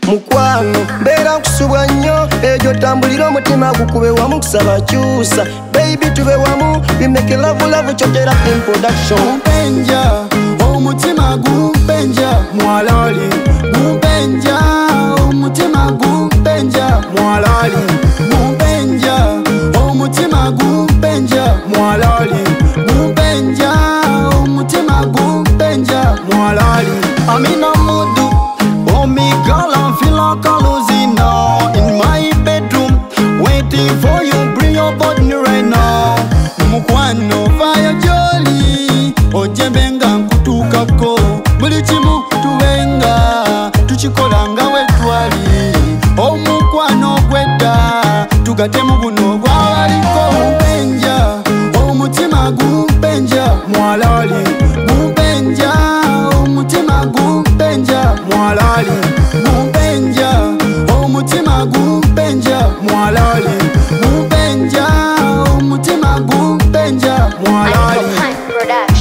mukwano mbera kusubwa nnyo ejo tambulira omutima gukube wamu kusaba kyusa baby tube wamu we make love chokera in production Gumpenja omutima gumpenja mwalali Gumpenja omutima gumpenja mwalali Gumpenja omutima gumpenja mwalali Gumpenja omutima gumpenja mwalali Amina mudu oh me girl I'm feel like I'm losing now in my bedroom waiting for you bring your body right now mukwano fire jolly ojembenga nkutukako buli kimu tubenga tukikolanga wetwali omukwano gwedda tugatemu guno gwabaliko Gumpenja omutima gumpenja mwalali Gumpenja omutima gumpenja mwalali Gumpenja omutima gumpenja mwalali Gumpenja omutima gumpenja mwalali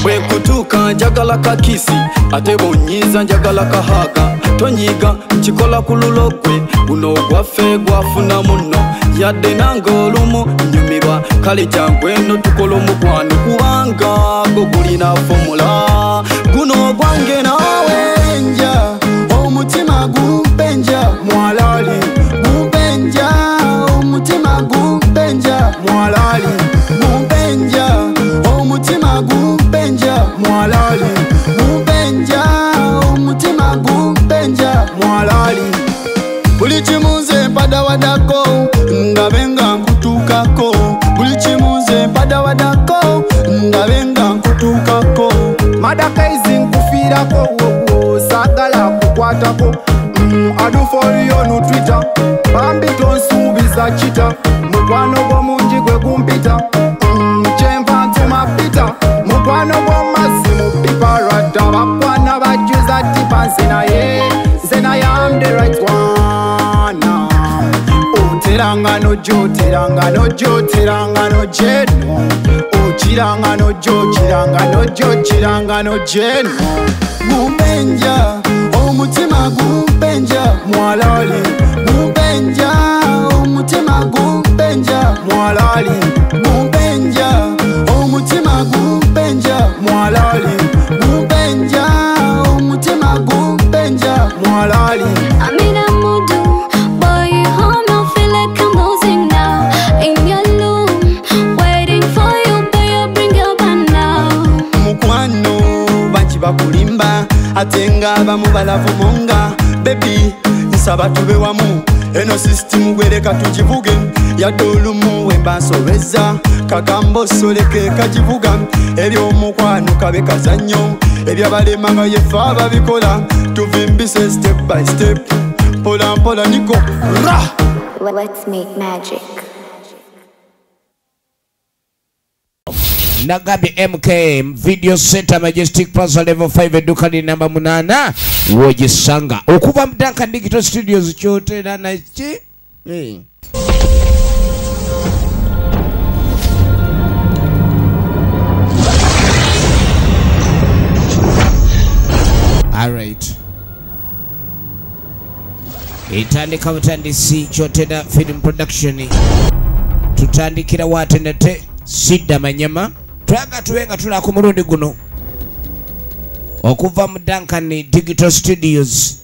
Bwe kutuka njagala kakisi ate bonyiza njagala kahaga tonyiga nkikola kululokwe guno gwaffe gwafuna muno yadde nange olumu nyumirwa kale jangweno tukola omukwano kubanga go gulina fomula guno gwange nawe Gumpenja omutima gumpenja mwalali Gumpenja omutima gumpenja mwalali Gumpenja omutima gumpenja mwalali Gumpenja omutima gumpenja mwalali buli kimu nze mpada wadako ndabenga nkutukako buli kimu nze mpada wadako ndabenga nkutukako madaka izi nkufirako sagala kukwatako adu for you no Twitter bambi tonsuubiza kita mukwano gwomungi gwe gumpita kyenva ntumapita mukwano gw'omazzi mu piparata bakwana bajjuza tipa nze naye am the right one oteranga nojo oteranga nojo oteranga nojeno okiranga nojo okiranga nojo okiranga nojeno Gumpenja omutima gumpenja mwalali Gumpenja omutima gumpenja mwalali Gumpenja omutima gumpenja mwalali Gumpenja omutima gumpenja mwalali Amina mudu boy you home I feel like I'm losing now in your room waiting for you but you bring your band now mukwano banchi bakulimba atenga abamu balavumonga baby nsaba tube wamu eno system gwereka tukivuge yadde olumu wemba nsobeza kagambo soleke kakivuga ebyomukwano kabe kazannyo ebyabalema nga yefe ababikola tuvimbise step by step mpola mpola niko ra let's make magic Nagabi MK Video Center Majestic Plaza Level 5 edukani namba 8 wogisanga okuva mu Duncan Digital Studios kyotera na ki Alright itandika butandisi kyotera film production tutandikira watendete Sida Manyama twaga tuwenga tula ku mulundi guno okuva mu Duncan Digital Studios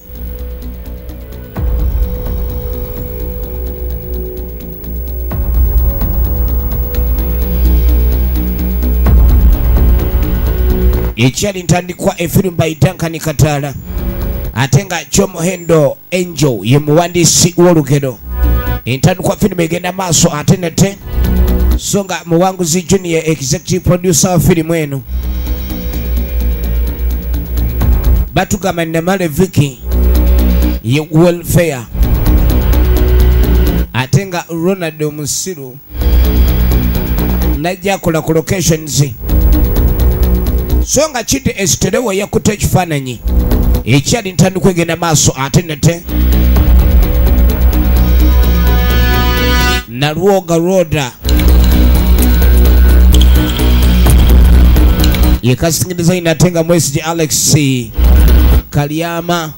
ekyali ntandikwa efilm by Duncan Katala atenga Chomohendo Angel ye muwandiisi w'olugero entandikwa film egenda maaso atenete songa muwanguzi Junior executive producer wa filimu eno batugamba Namale Vicky ye welfare atenga Ronaldo Musiru najja kola ku locations songa Chidi Esterewa yakuta ekifaananyi ekyali ntandikwa egenda maaso atenete Naluoga Roda ye casting design atenga mwesije Alex Kaliama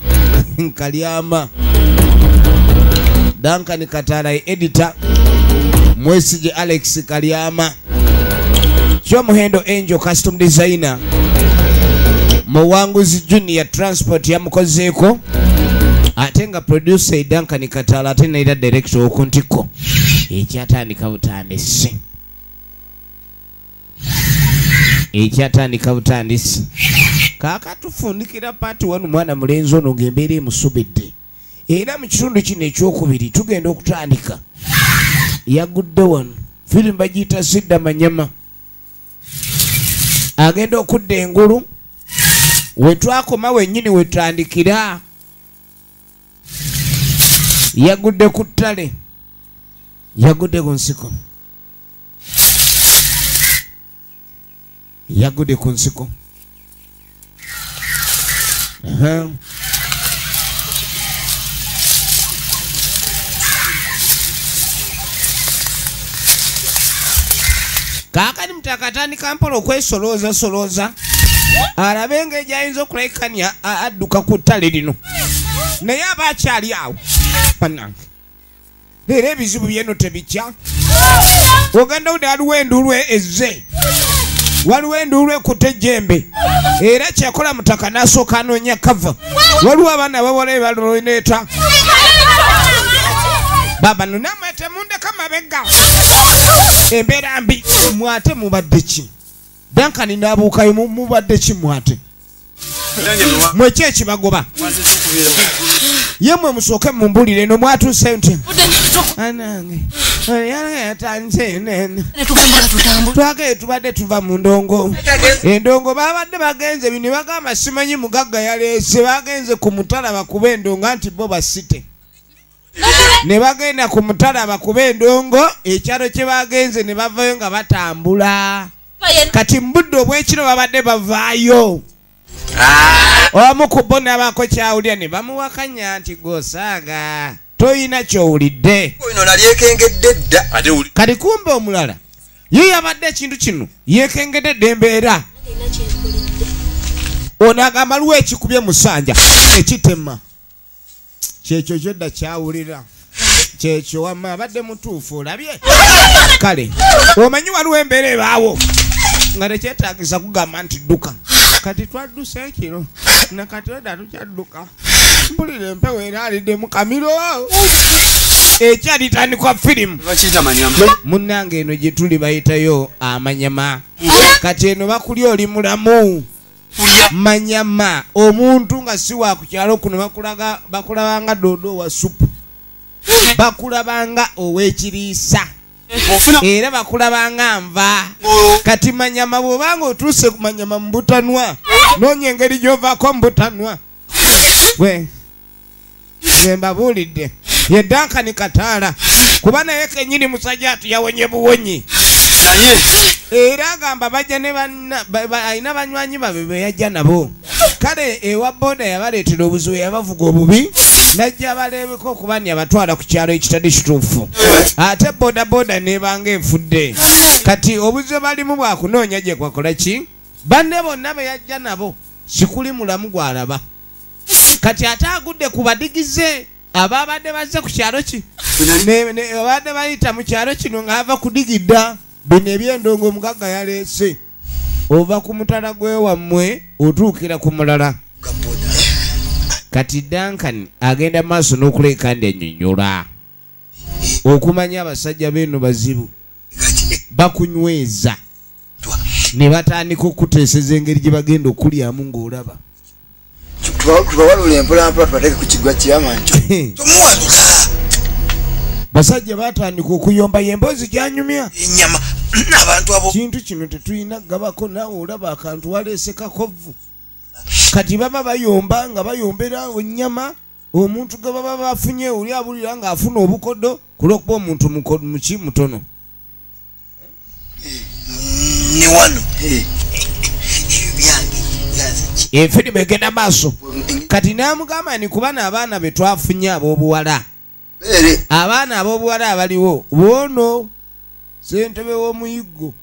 Kaliama Duncan Katala editor Mwesige Alex Kalyama Chomuhendo Angel custom designer Muwanguzi Junior transport ya mukozeeko atenga producer Duncan Katala atena ida director okuntiko ekyatandika butandisi kaka tufundikira pati wanu mwana mulenzi ono ng'embeera emusubidde era mu kitundu kino ekyokubiri tugenda okutandika yagudde wano firimu bagiyita Sidda Manyama agenda okudda engulu wetwakoma wennyini wetandikira yagudde ku ttale yagudde ku nsiko yagudde ku nsiko kakani mutakatandika mpola okwesolooza alabe ng'egyayinza okulayikania adduka ku ttale lino naye aba akyali awo bannange leero ebizibu byeno tebikya ogenda udi waliwo enduulu ezze waliwo enduulu ekutte ejjembe era kyakola mutaka n'asooka anoonya kava waliwo abaana bawala balooneeta baba nunamwete mundeka mabega embeera mbi mwate mubadde ki Duncan n'abuukayo mubadde ki mwate mweki ekibagoba yemwe musooke mumbulire eno mwatuuse nti anange yatandise nene twagee tubadde tuva mu ndongo endongo babadde bagenze bino bagamba simanyi mugagga yaleese bagenze ku mutala bakuba endongo anti bo basite ne bagenda ku mutala bakuba endongo ekyalo kye bagenze ne bavayo nga batambula kati mbudde obwekiro babadde bavaayo omu ku bo n'abaako kyawulira ne bamuwakanya nti gosaaga toyina kyowulidde kati kumbe omulala ye yabadde ekintu kino yeekengedde embeera ono agamba luwa ekikubye musanja ekitema kyekyo kyodda kyawulira kyekyo wamma abadde mutuufu olabye kale omanyi waliwo embeera ebaawo nga tekyetaagisa kugamba nti dduka kati twadduse ekiro nakati odda tukyadduka mpulira empewo era alidde mu kamiro ekyalitandikwa firimu munnange eno gye tuli bayitayo amanyama kati eno bakulya oli mulamu manyama omuntu nga si wa ku kyalo kuno bakulabanga doodo wa supu bakulabanga ow'ekiriisa era bakulabanga nva kati manyama bw'obanga otuuse ku manyama mu butanwa noonya engeri gy'ovaako mu butanwa we mbabuulidde ye Duncan Katala kuba naye kennyini musajja atu yawonye buwonyi era agamba bajja ne alina banywanyi babe be yajja nabo kale ewa boda yabaleetera obuzibu yabavuga obubi najja baleebeko okuba ni abatwala ku kyalo ekitali kituufu ate boda nebanga enfudde kati obuzibu balimu bwakunoonya gye kwakola ki banne bonna be yajja nabo sikuli mulamu gwalaba kati ate agudde ku badigize ababadde bazze ku kyalo ki abadde bayita mu kyalo kino ng'ava kudigidda bino ebyendongo omugagga yaleese ova ku mutala gwewammwe otuukira ku mulala kati Duncan agenda maaso n'okuleka ndi annyonnyola okumanya abasajja beeno bazibu bakunyweza ne batandika okuteeseza engeri gye bagenda okulyamu ng'olaba tubawalula empolampola tubateeke ku kiggwa kiramanco tomuwaluka basajja batandika okuyomba yemboozi gyanyumya enyama abantu abo kintu kino tetulina gabako naawe olaba akantu waleese kakovvu kati baba bayomba nga bayombera ennyama omuntu ge baba bafunye oli abulira ng'afuna obukodo kulwokuba omuntu muki mutono ne wano efirimu egenda maaso kati n'amugamba ni kubana abaana be twafunye ab'obuwala abaana ab'obuwala abaliwo ssentebe w'omuyiggo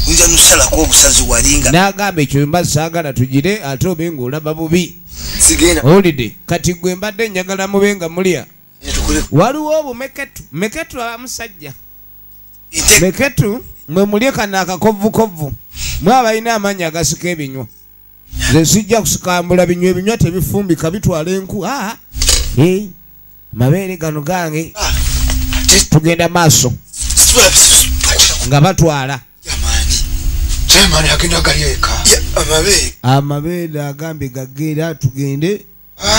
Unja nusalako obusazi walinga. N'agamba ekyo mba saagala tugire ate obenga olaba bubi. Sigenda. Olide kati gwe mbadde njagala mubenga mulya. Waliwo obumeketu. Meketu abamusajja. Meketu mwe mulye kana akakovvukovvu. Mwe abalina amaanyi agasika ebinywa. Nze sijja kusikambula binywa ebinywa tebifumbika bitwala enku. Mabeere gano gange. Tugenda maaso. Nga batwala. Jamani agenda galiyeka. Amabeere agambe gageera tugende.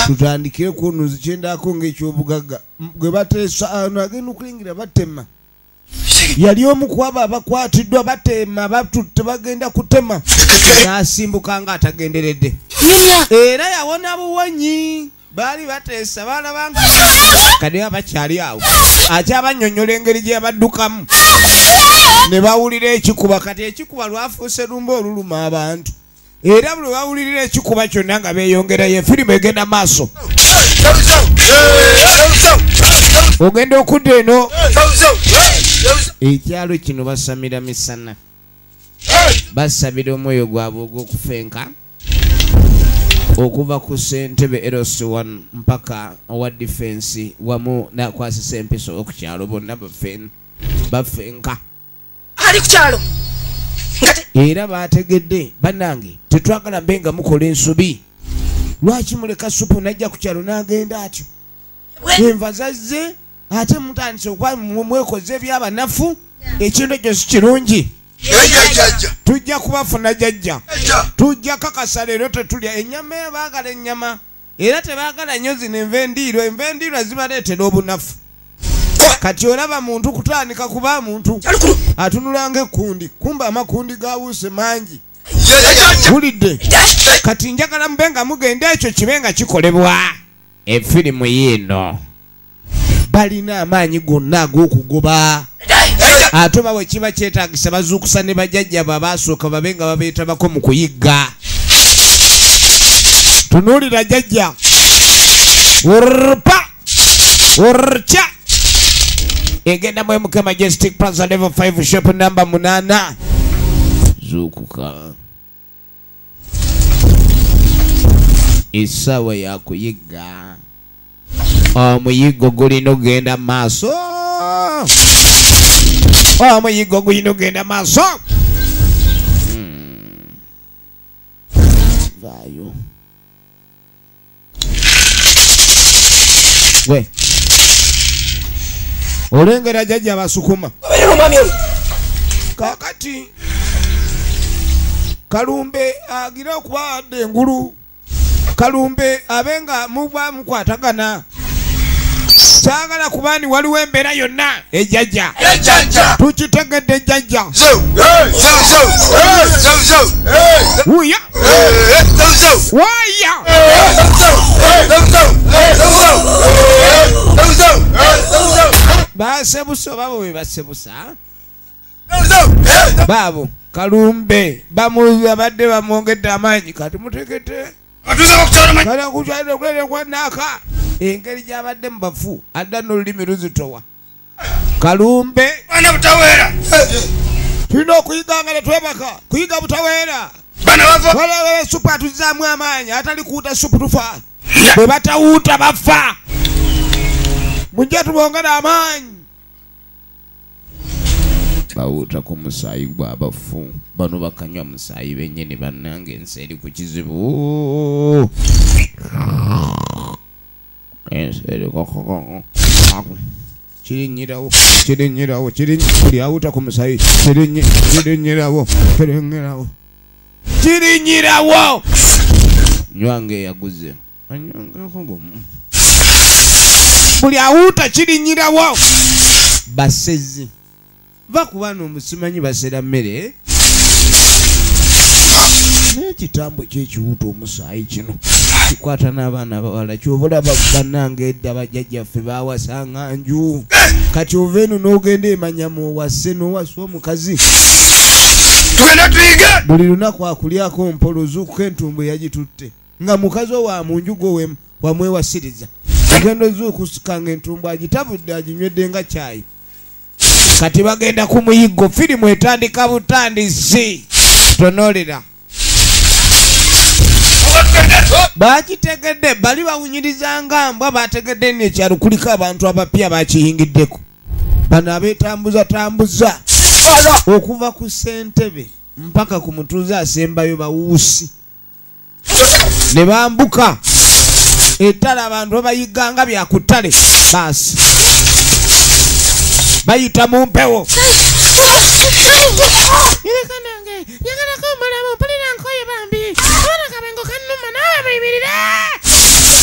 Tutandikire kunuzi kyendako ng'ekyobugagga. Gwe bateesa agenda okulingira batema. Yali omu kwabo abakwatiddwa batema batutte bagenda kutema. N'asimbuka nga atagenderedde. Era yawona buwonyi. Baali bateesa balabanga. Kade abakyali awo. Akyabanyonnyola engeri gye yabaddukamu. Ne bawulira ekikuba kati ekikuba lwafuuse lumba oluluma abantu. Era buli bawulirira ekikuba kyonna nga beeyongerayo efirimu egenda maaso. Ogenda okudda eno. Ekyalo kino basamira misana. Basabira omwoyo gwabwe ogw'okufenka. Okuva ku ssentebe LC1 mpaka owa defense wamu n'akwasisa empiso okukyalo bonna bafenka. Ali ku kyalo. Era bategedde bannange tetwagala mbenga mukola ensobi. Lwaki muleka supu najja ku kyalo n'agenda atyo? Enva zazze ate mutandise okuba mwekoze by'abanafu. Ekintu ekyo si kirungi. Tujja kubafuna jajja. Tujja kakasa leero tetulya ennyama baagala ennyama. Era tebaagala nnyo zino envendiirwa. Envendiirwa zibaleetera obunafu. Kati olaba muntu kutandika kuba muntu atunula ng'ekkundi. Kumba amakundi gawuuse mangi. Bulidde. Kati njagala mubenga mugenda ekyo kibenga kikolebwa. Efirimu yiino. Balina amaanyi gonna ag'okugoba. Ate bwe kiba kyetaagisa bazuukusa ne bajjajja babasooka babenga babeetabako mu kuyigga. Tunuulira jjajja. Urpa. Urcha. Egenda mwe muke Majestic Plaza level 5 shop number 8. Zuukuka. Essaawa ya kuyigga. Omuyiggo gulina ogenda maaso. Omuyiggo gulina ogenda maaso. Vaayo. We. Olengera jjajja basukuma. Kakati Kalumbe agira okuba adde engulu. Kalumbe abenga muba mukwatagana. Saagala kubani waliwo embeera yonna ejjajja. Tukitegedde ejjajja. Wuya. Waya. Basebusa babo be basebusa. Babo Kalumbe abadde bamwongedde amaanyi kati mutegete. Kale kukyalira okulera kwanaaka. Engeri gy'abadde mu bafu adda n'olulimi luzitowa. Kalumbe bana butaweera. Tulina okuyiga nga ne twebaka. Kuyiga butaweera. Bana bava. Walawe supu atuzaamu amaanyi atali kuwuta supu tufa. Bwe batawuuta bafa. Mujja tubongere amaanyi. Bawuuta ku musaayi gw'abafu. Bano bakanywa musaayi bennyini bannange ensi eri ku kizibu. Kirinyirawo kiri awuta ku musaayi kirinyirawo nywange yaguze buli awuta kirinyirawo basezi bakubana omusimanyi basera mmere n'ekitambo ky'ekiwuta omusaayi kino kikwata n'abaana bawala kyobulaba bannange edda bajjajjaffe baawasanga nju kati ova eno n'ogenda emanyamu owase n'owasa omukazi tugenda tuyige buli lunaku akulyako mpolo zuukuka entumbu eyagitutte nga mukazi owa mu nju gwe wamwewasiriza ogenda ozuukusukanga entumbu agitabudde aginywedde nga kyayi kati bagenda ku muyiggo firimu etandika butandisi tonolera bakitegedde bali bawunyirizanga mbwa bategedde nekyalo kuliko abantu abapya bakiyingiddeko bano abeetambuza okuva ku ssentebe mpaka ku mutuuze asembayo bawuusi ne bambuka ettale abantu babayiganga byakutale baasi bayita mu mpewo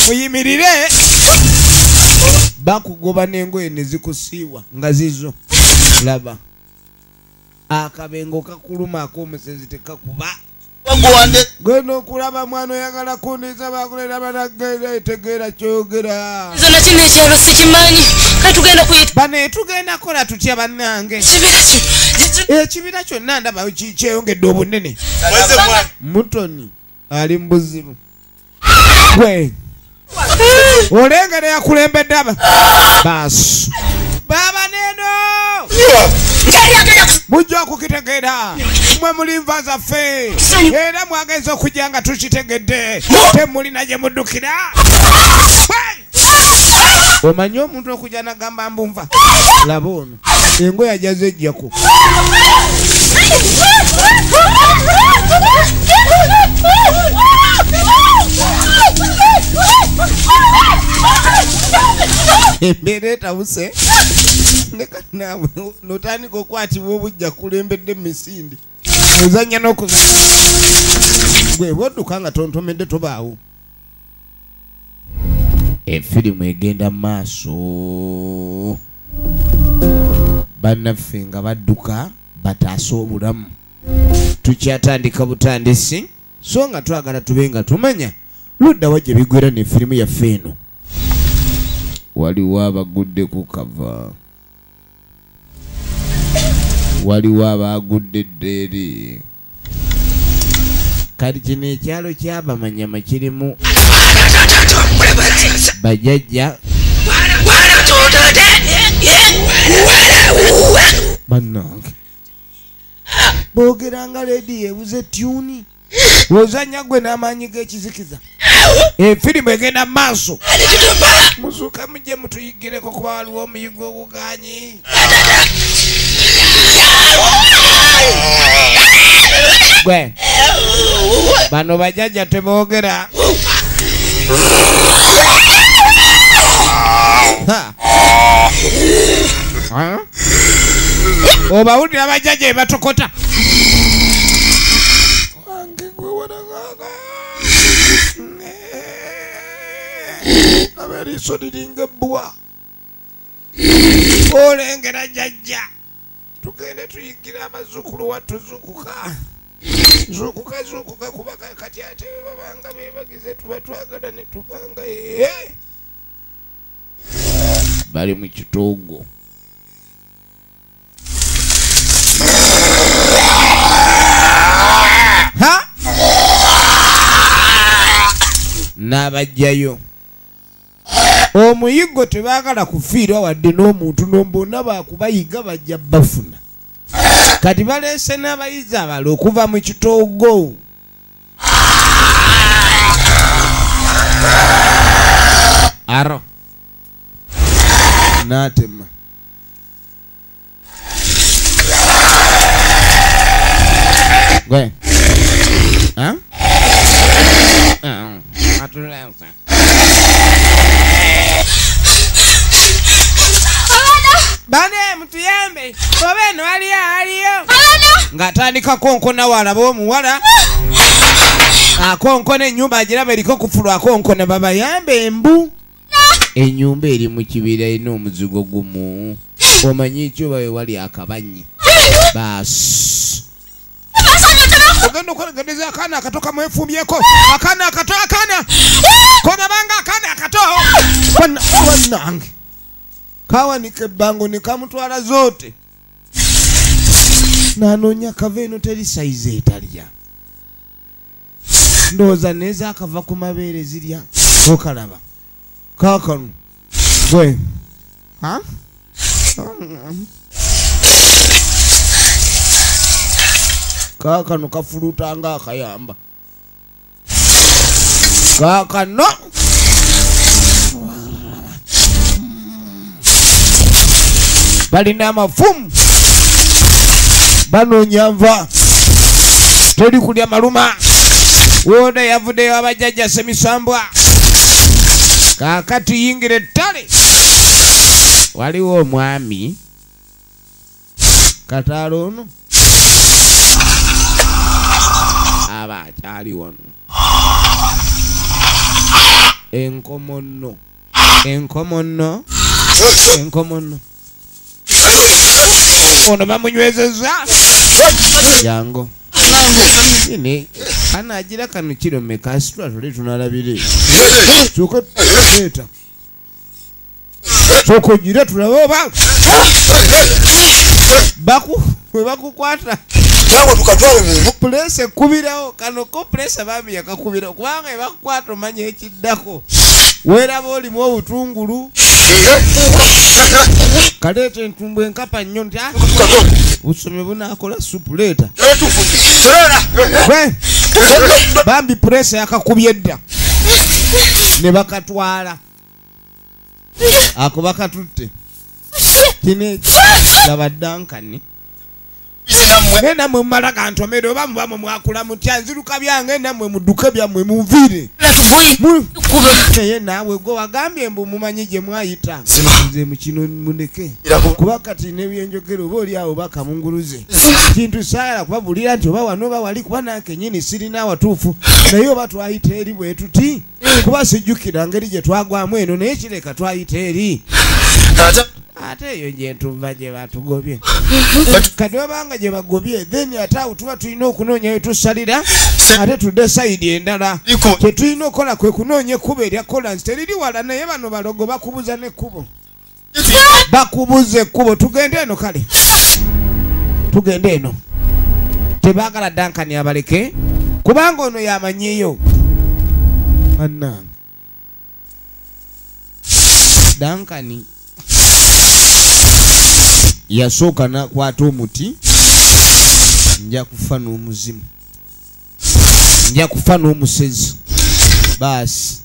muyimirire bakugoba n'engoye ne zikusiiwa nga zizo laba akabengo kakuluma ak'omusezi tekakuba gwena okulaba mwana oyagala kundiza bakulera banagenda etegeera kyogera zona kino ekyalo sikimanyi kati tugenda kuyita bane tugenda kola tutya bannange ekibira kyonna ndaba kyeyongedde obunene mutoni ali mu buzibu gwe olengere yakulembedde aba baasi baba neno mujja okukitegeera mwe muli nva zaffe era mwagenza okujja nga tukitegedde temulina gye muddukira omanyi omuntu okujja nagamba mbunva laba ono engoye ajaze ejjako embeera etabuse nekanawe notandika okwatibwa obujja kulembedde misindi ozanya n'okuzanya gwe bodduka nga tontomedde tobaawo efirimu egenda maaso bannaffe nga badduka bataasa obulamu tukyatandika butandisi so nga twagala tube nga tumanya ludda wajja bigwera n'efirimu yaffe eno waliwo abagudde ku kava waliwo abagudde eddeeri kati kino ekyalo kyabamanyama kirimu bajajja bannange boogeranga leedi yebuze tyuni ozanya gwe n'amaanyi g'ekizikiza efirimu egenda mu maaso muzuuka mujje mutuyigireko kuba waliwo omuyigo oguganyi gwe bano bajajja teboogera obawulira bajajja ebatokota wange gwe wanagaga aberiiso liringa ebbwa olengera jajja tugende tuyigira abazzukulu wattu zukuka kuba kati ate babanga bebagize tuba twagala ne tubanga bali mu kitoogo n'abajjayo omuyiggo tebaagala kufiirwa wadde n'omuntu nombona baakubayiga bajja bafuna kati baleese n'abayizi abala okuva mu kitoogo aro n'atema gwe atulensa bane mutuyambe oba eno aliyo ng'atandika konkona walaba omuwala akonkona ennyumba agiraba eriko kufulwa akonkona babayambe embu ennyumba eri mu kibira erina omuzigo gumu omanyi ekyoba we wali akabanyi baasi ogenda okwegereza akaana akato kamwefumbyeko akaana akato konabanga akaana akato wannange kawanika ebbango nekamutwala zoote nanoonya kava eno teri sayizi etalya ndowooza neeza akava ku mabeere zirya okalaba kaakano gwe Kakano kafuluta nga akayamba. Kakano balina amafumu banoonya nva teri kulya maluma wona yavuddeyo abajjajja semisambwa kaakati yingira ettale waliwo omwami Kataalo ono aba akyali wano enkomono ono bamunywezeza jango ine anagira kano kiro meka sitwa tuli tunalabire soko eta soko gira tulaba bakukwata Tango tukatwale mu place kubirawo kano ko place bami yakakubira kubanga bakukwata manye ekiddako wera boli mu obutungulu kalete ntumbwe nkapa nnyo nti usome bunakola supu leta bambi press yakakubye dda ne bakatwala ako bakatutte kine labaddankani namwe mmala kantomere oba mubamu mwakula mutya nziruka byange namwe mudduke byammwe munviire naye naawe gwe wagambye mbu mumanyi gye mwayita nze mukino muneke kuba kati nebyenjogero oba oli awo bakamunguluze kintu saagala kubabulira nti oba wano oba wali kuba nange nyini sirina watuufu naye oba twayita eri bwe tuti kuba sijjukira ngeri gye twagwamu eno naye kireka twayita eri ate eyo gyentuva gye batugobye kati wabanga gye bagobye then ate awo tuba tulina okunoonya wetusalira ate tudde sayidi endala kyetulina okukola kwe kunoonya ekkubo erya kolansi teriri wala naye bano balogo bakubuza n'ekkubo bakubuza ekkubo tugende eno kale tugende eno tebaagala dankani abaleke kubanga ono yamanyiyo annange dankani yasooka nakwata omuti nja kufa n'omuzimu nja kufa n'omusezi baasi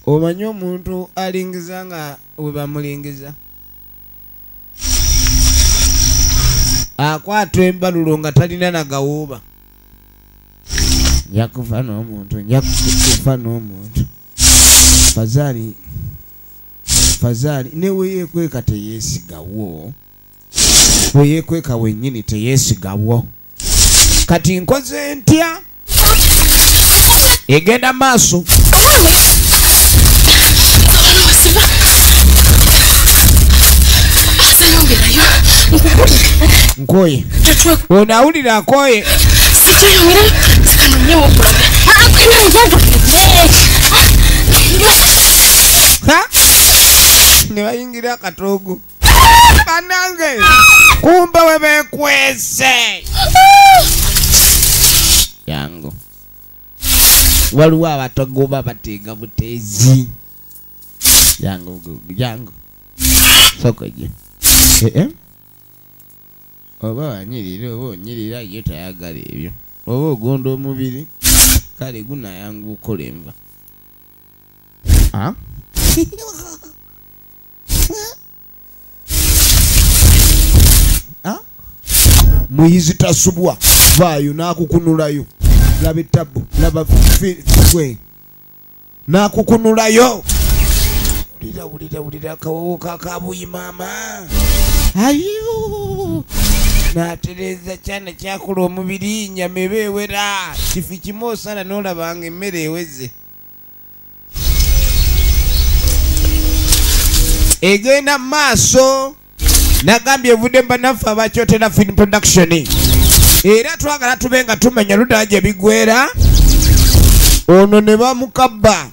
omanyi omuntu alingiza nga we bamulingiza akwata embalulo nga talina nagawuuba nja kufa n'omuntu nja kufa n'omuntu Fazali newe yekweka teyeesigawo weyekweka wennyini teyeesigawo kati nkoze ntya egenda maaso nkoye onawulira akoye ne bayingira akatogo banange kumbe we bekwese yango waliwo abatogoba bateega buteezi yango sokoje oba wanyirira oba onyirira ye tayagala ebyo oba ogonda omubiri kale gunayanga okola enva muyizi tasubwa vaayo nakukunulayo laba etabu laba fwe nakukunulayo ulira akawowo kakabuyi mama ayo natereza kyana kyakola omubiri nyama eba ewera kifi kimu osala nolabanga emmere eweze egenda maaso nagambye evudde mbanaffe abakyotera film production era twagala tube nga tumenya ludala gye bigwera ono ne bamukabba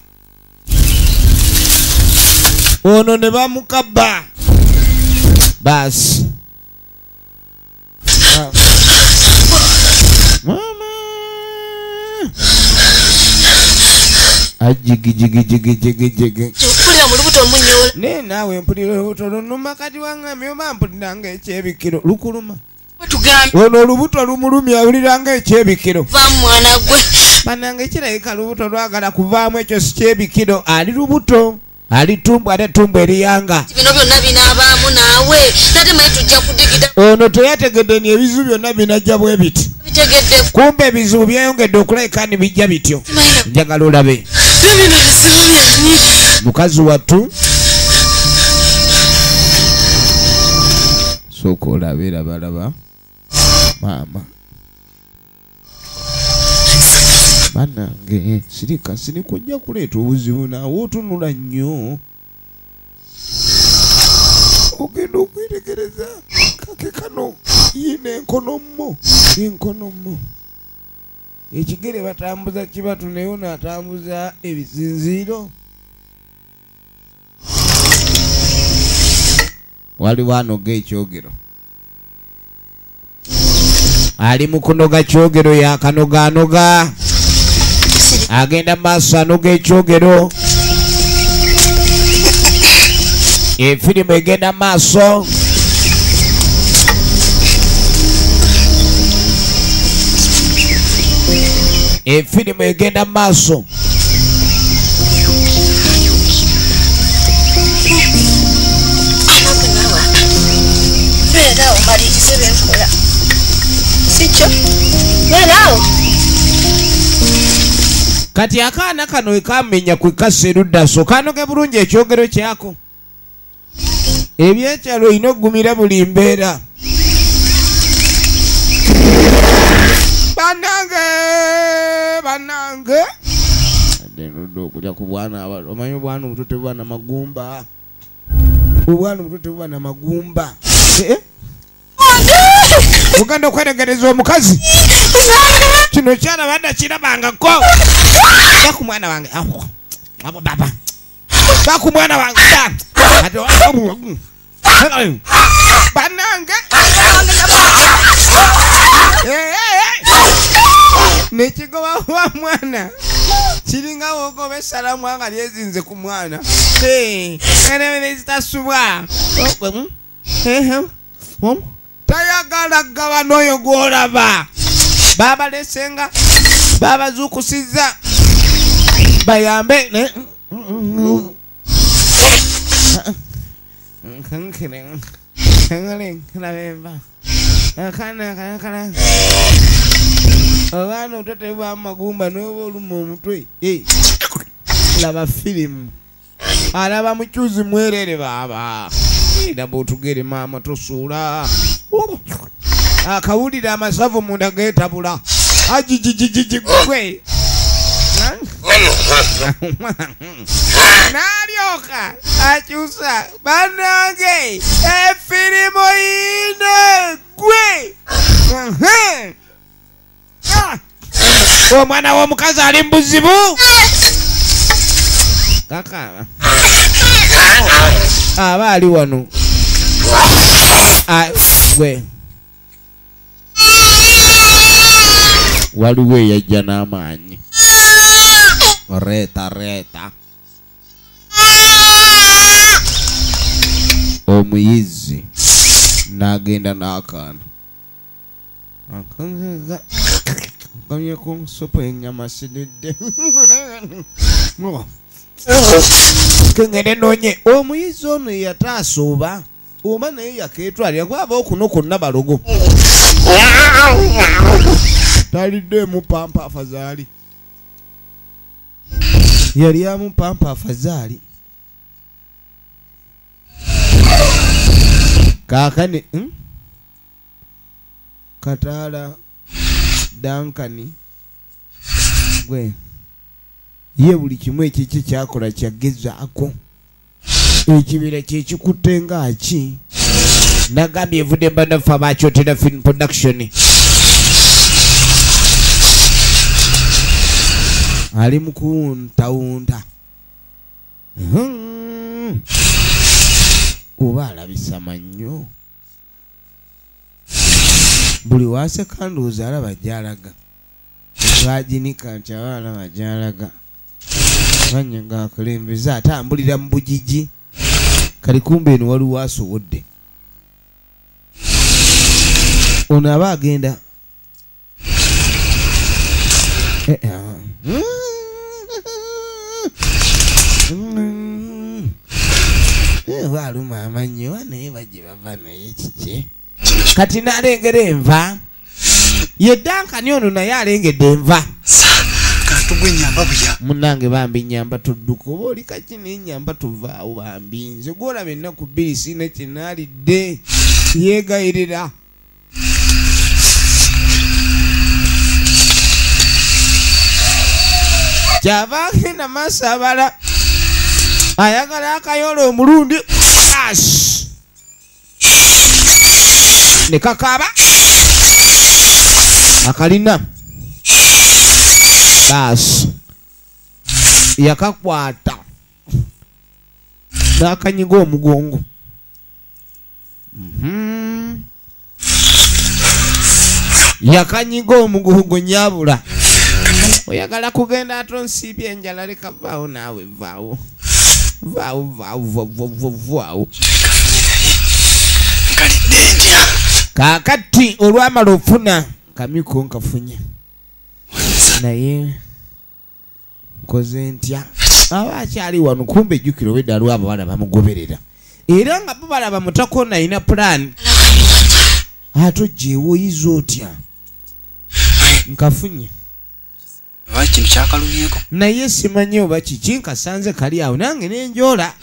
basi mama ajigijigijigijigijigi Chukuli amulubuto munyola. ne nawe mpulira olubuto lunuma kati wangamye oba mpuliranga ekyebikiro lukuluma Tugambe. ono olubuto lumulumya awuliranga ekyebikiro Va mwana gwe. banange kirabika lubuto lwagala kuvaamu ekyo si kyebikiro ali lubuto ali tumbu ate tumbu eriyanga Bino byonna binaabaamu naawe. Nate mwe tujja kudigida. ono teyategedde ni ebizibu byonna binajja bwe biti Bitegedde. kumbe ebizibu byeyongedde okulabika ni bijja bityo njagala olabe Bino bizibu byanyi. mukazi wattu sooka olabe labalaba maama banange sirika sinikujja kuleeta obuzibu naawe otunula nnyo ogenda okwetegereza kake kano yina enkonommo ekigere batambuza kibatu naye ono atambuza ebisinziiro waliwo anoga ekyogero ali mu kunoga kyogero yakanogaanoga agenda maaso anoga ekyogero efirimu egenda maaso efirimu egenda maaso Beera omalirize benkola. Sikyo? Beera o. kati akaana kano ekamenya kwekassa erudda so kanoge bulungi ekyogero kyako ebyekyalo olina okugumira buli mbeera banange addenudde okulya ku bwana omanyi obwana obuto tebuba na magumba obwana obuto tebuba na magumba ogenda okweregereza omukazi kino kyala badda kirabangako baku mwana wange abo baba baku mwana wange banange nekigoba wa mwana kiringa wogoba essalamu anga lyezinze ku mwana enezitasubwa tayagala gaba n'oyo gw'olaba babalesenga babazuukusiza bayambe abaana otatebamu magumba noba oluma omutwe laba firimu alaba mukyuzi mwerere baba naba otugere maama tosuula akawulire amasavu munda geetabula ajijijijiji gwe n'alyoka akyusa bannange efirimu yine gwe omwana w'omukazi ali mubuzibu kakaba aba ali wano gwe waliwo eyajja n'amaanyi reeta omuyizi n'agenda n'akaana akamyeko sopo enyama sinidde kengende noonye omuyizi ono yataasa oba naye yakeetwalira kwaba okuno konna balogo taliddeemu pampa afazaali yali amupampa afazaali kaakane Kataala Dankani gwe ye buli kimu ekiki kyakola kyagezaako ekibira kyekikutte ngaaki nagambye evudde mbanafe abakyotera film production ali mu kuwuntawunta oba alabisama nnyo buli waseka ndowooza alaba gy'alaga twaginika nti aba alaba gy'alaga Manyanga akalembeza atambulira mu bujiji. Kali kumbe eno waliwo asobodde. Ono aba agenda. Waluma amanyo naye bajje bava naye kiki. Kati nalengera enva. Ye Dankani ono naye alengedde enva. Katugwe nyamba buya. Munange bambi nyamba tudduka oba oli kaki n'ennyamba tuvaawo bambi. Nze gwolaba ennaku bbiri sina kinaalidde. Yeegayirira. Kyava agenda maaso abala. Ayagala akayolo omulundi. Ash. Ne kakaaba. Akalina. Ash. Yakakwata. N'akanyiga omugongo. Yakanyiga omugongo nyabula. Oyagala kugenda atonsiibye enjala leka vaawo naawe vaawo. Vaawo. Kaakati olwamala ofuna kamiko nkafunye. Naye nkoze ntya. Aba akyali wano kumbe ejjukiro wedda aliwo abawala bamugoberera. Era nga bo balaba mutakona alina plan. Ate ojjeewo oyiza otya. Nkafunye. Kintu kyakalumyeko. Naye simanyi oba kiki nkasanze kali awo nange nenjola.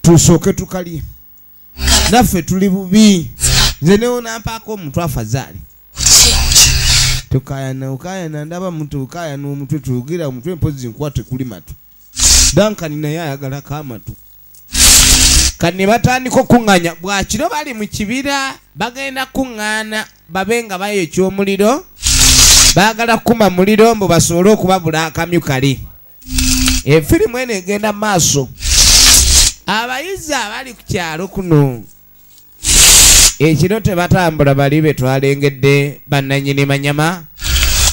Tusooke tukalye. Naffe tuli bubi. Nze newo nampaako omuntu afazaali. Tukayana ndaba muntu ukayana omutwe tugira omutwe mpozi nkwate kuli matu. Dankani naye ayagalako amatu. Kani batandika okuŋŋanya bwakiro bali mu kibira bagenda kuŋŋaana babenga bayo ekyomuliro. Baagala kuma muliro mbu basobole okubabula akamyu kali. Efirimu eno egenda maaso. Abayizi abali ku kyalo kuno ekiro tebatambula bali be twalengedde bannannyini manyama.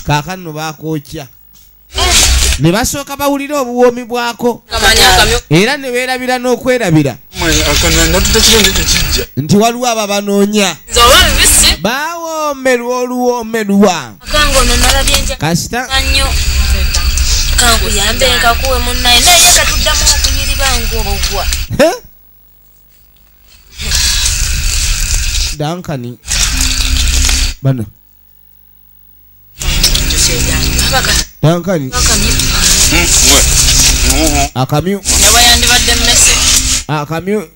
Kaakano bakookya. Ne basooka bawulira obuwoomi bwako. Era ne beerabira n'okwerabira. Nti waliwo aba banoonya. Bawoomerwa oluwoomerwa. Kasita kankuyambe nkakuwe munnaye naye katuddamu okunyiriba ng'obugwa. Dankani bana Dankani akamyu yandibadde mmese akamyu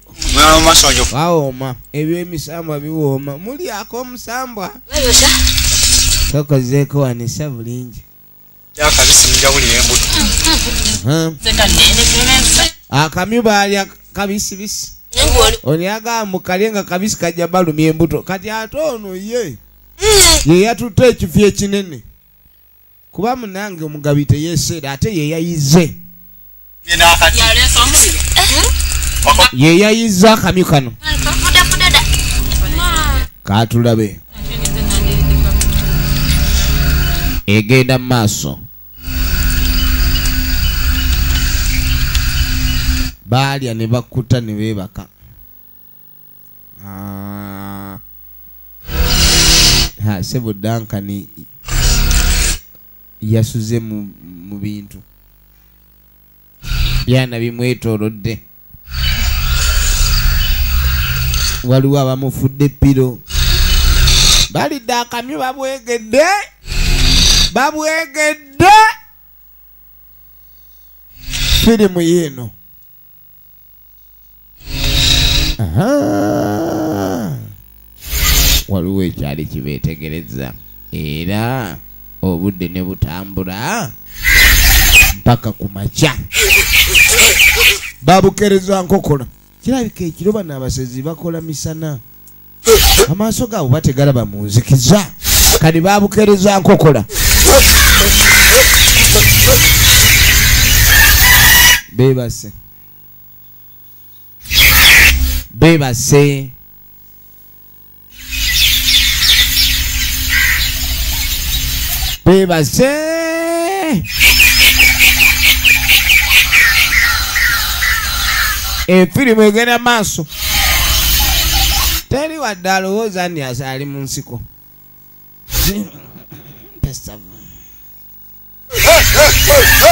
wawooma ebyemisambwa biwooma muli ak'omusambwa tokozeeko wanisa bulungi akamyu baalya kabisibisi oni agamba mukalye nga kabisi kajja balumya embuto kati ate ono ye yatutte ekifo ekinene kuba munange omugabi teyeeseera ate yeyayize yeyayize akamyu kano katulabe egenda mu maaso baalya ne bakkuta ne beebaka. Sebo Dankani yasuze mu bintu byana bimwetoolodde. Waliwo abamufudde piro. Balidde akamyu babwegedde. Firimu yeeno. Waliwo ekyali kibeetegereza era obudde ne butambula mpaka ku makya. Babukereza nkokola. Kirabika ekiro bano abasezi bakola misana. Amaaso gaabo bategalaba mu nzikiza. Kati babukereza nkokola. Beebase. efirimu egenda maaso. Teri wadde alowooza nti ali mu nsiko.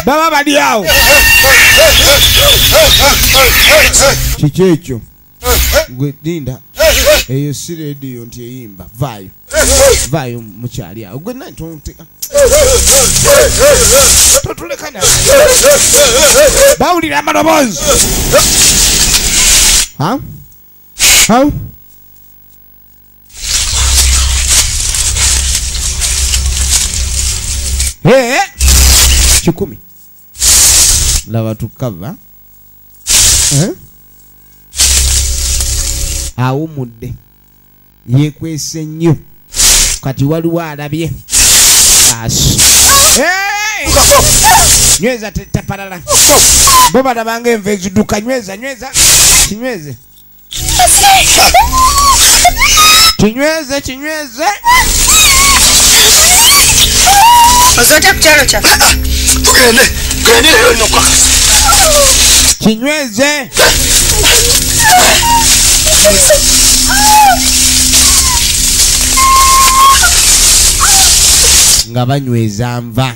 Baba bali awo. Kiki ekyo? Gwe dinda. Eyo si rediyo nti eyimba. Vaayo. Vaayo mukyali awo. Gwe nani tonteeka. Totulekana. Bawulira amaloboozi. Ha? Ha? Hey! Chikumi. Lava tukava. Awumudde. Yekwese nnyo. Kati waliwo alabye. Asi. Hey! Nyweza tapalala. Boba nabange enva eziduka. Nyweza. Kinyweze. Kinyweze. Ozote kuchalo cha. Tugende leo nokwa. Kinyweze. Nga banyweza nva.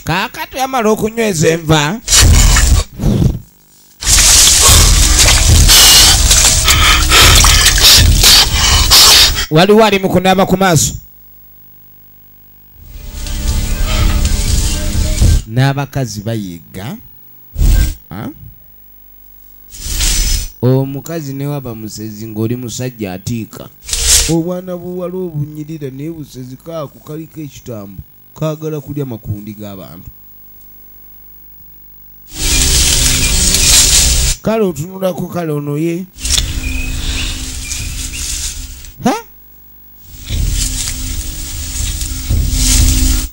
Kakati yamala okunyweza enva. Waliwo ali mu kunaaba ku maaso. N'abakazi bayiga. Omukazi ne waba musezi ng'oli musajja atiika. Obwana buwala obunyirira naye busezi kaako kaliko ekitambo. Kaagala kulya makundi g'abantu. Kale otunulako kale ono ye.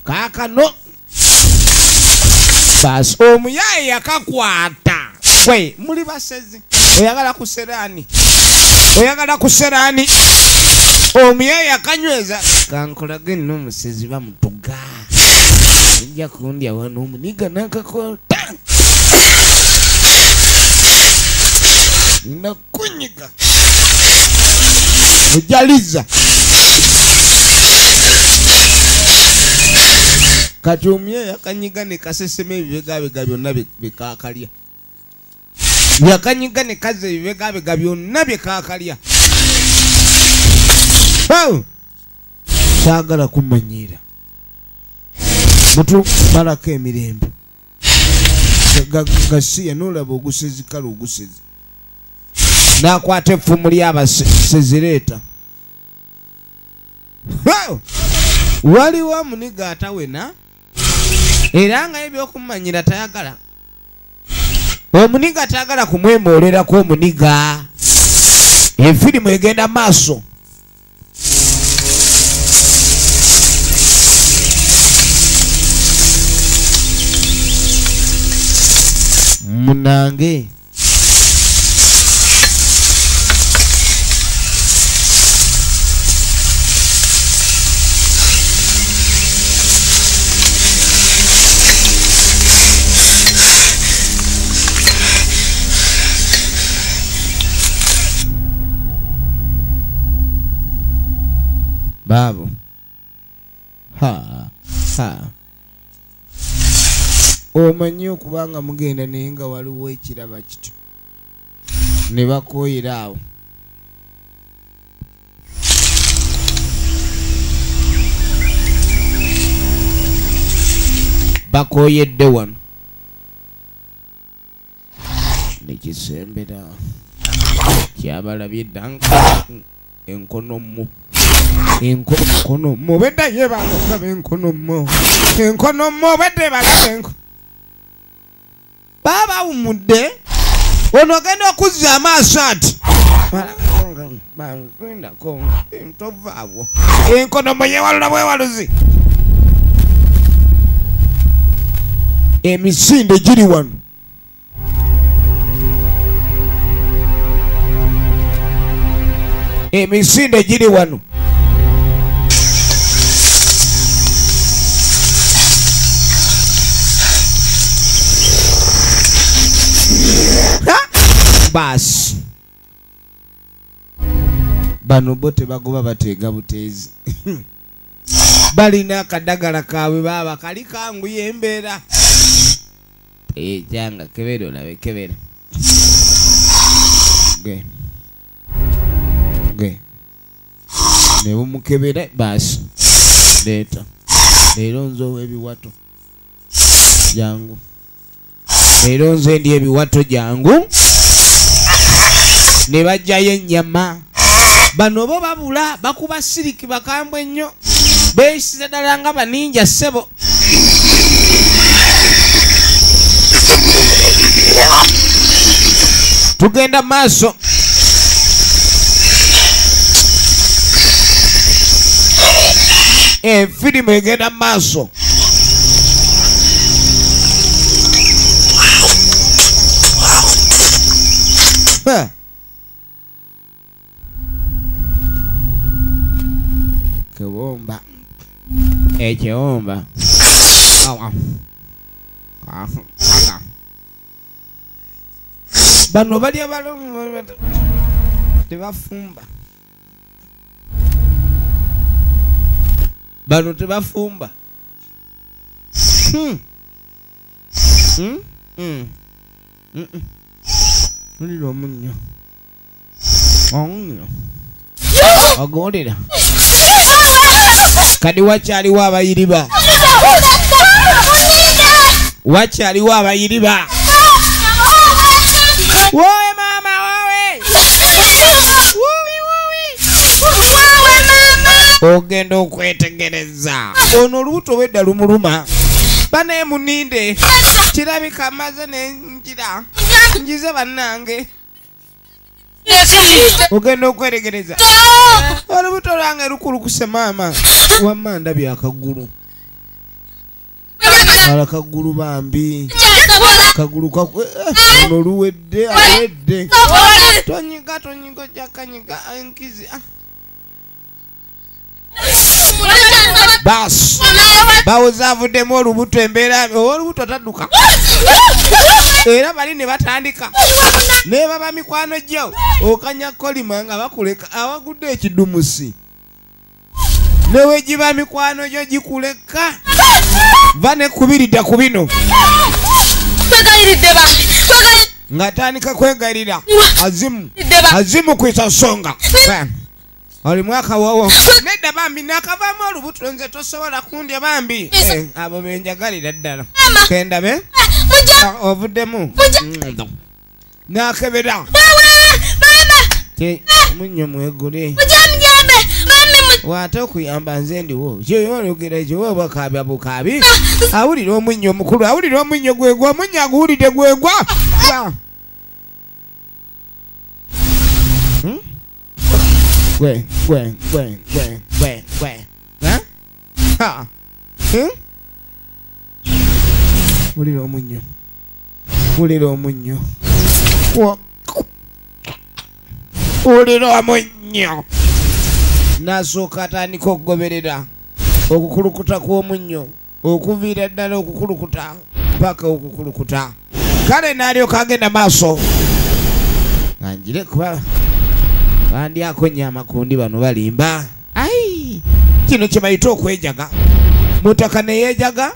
Kakano bas omuyaye yakakwata. Kwe muli basezi. Oyagala kuserani. Omuyaye yakanyweza. Kankolage nno musezi bamutuga. Nja kundya wano omuniga nakakota. Nakunyiga. Mujaliza. Kati omuyaye yakanyiga ne kasesema ebibegabega byonna bikakalya. Yakanyiga ne kaze ebibegabega byonna bikakalya. Saagala kumanyira. Mutu malako emirembe. Gasiya n'olaba ogusezi kale ogusezi. N'akwata effumu ly'abasezireeta. Waliwo muniga atawena. Era nga ebyokumanyira tayagala. Omuniga tayagala kumwemoolerako omuniga. Efirimu egenda maaso. Munange. Babu. Ha. Omanyi okubanga mugenda naye nga waliwo ekiraba kito. Ne bakooyera awo. Bakooyedde wano. Nekisembera. Kyabalabye ddanka. Enkonommo. Enkonommo. Bedda ye balaba enkonommo. Enkonommo bedde balaba enkonommo. Baba umudde. Ono genda okuzza amaaso ati. Bankwenda konga. Ntovaawo. Enkonommo yewalula bwewaluzi. Emisinde giri wano. Emisinde giri wano. bano bote bagoba bateega buteezi balina akadagala kaabwe baba kali kangu yembeera kyanga kebera olabe kebera ge ne bumukebera baasi leeta leero nzowa ebiwato jangu leero nze ndi ebiwato jangu ne bajjayo ennyama bano bo babula bakuba siriki bakambwe nnyo beeyisiza ddala nga baninja ssebo tugenda maaso firimu egenda maaso kewomba ekyewomba bano balya balomu tebafumba bano tebafumba ulira omunnyo ogondera kadi wakyaliwo abayiriba wakyaliwo abayiriba wowe mama wowe ogenda okwetegereza ono olubuto wedda lumuluma bane muninde kirabika maze nenjira njize bannange ogenda okwetegereza olubuto lwange lukulukuse maama wamma ndabye akagulu alakagulu bambi kagulu ono luwedde awedde tonyiga jakanyiga enkizi bas bawoza avuddemu olubuto embeera olubuto tadduka era bali ne batandika ne baba mikwano gyo okanya kolima nga bakuleka awagudde ekidumusi newe giba mikwano gyo gikuleka vane kubiridda ku bino nga tandika kwegayirira azimu kwisa nsonga oli mwaka wowo nedda bambi nakavaamu olubuto nze tosobola kundya bambi abo benjagalira ddala kendabe ovuddemu nakebera munyo mwegule wate okuyamba nze ndiwo kyoyologera ekyo bakabi abukabi awulira omunyo omukulu awulira omunyo gwegwa omunyo aguwulidde gwegwa wulira omunyo wulira omunyo wulira omunyo nasooka atandika okugoberera okukulukuta kw'omunnyo okuviira ddala okukulukuta paka okukulukuta kale n'alyoka agenda maaso anjire kuba bandyako nnyama kundi bano balimba ai kino kye bayita okwejaga mutaka neyeejaga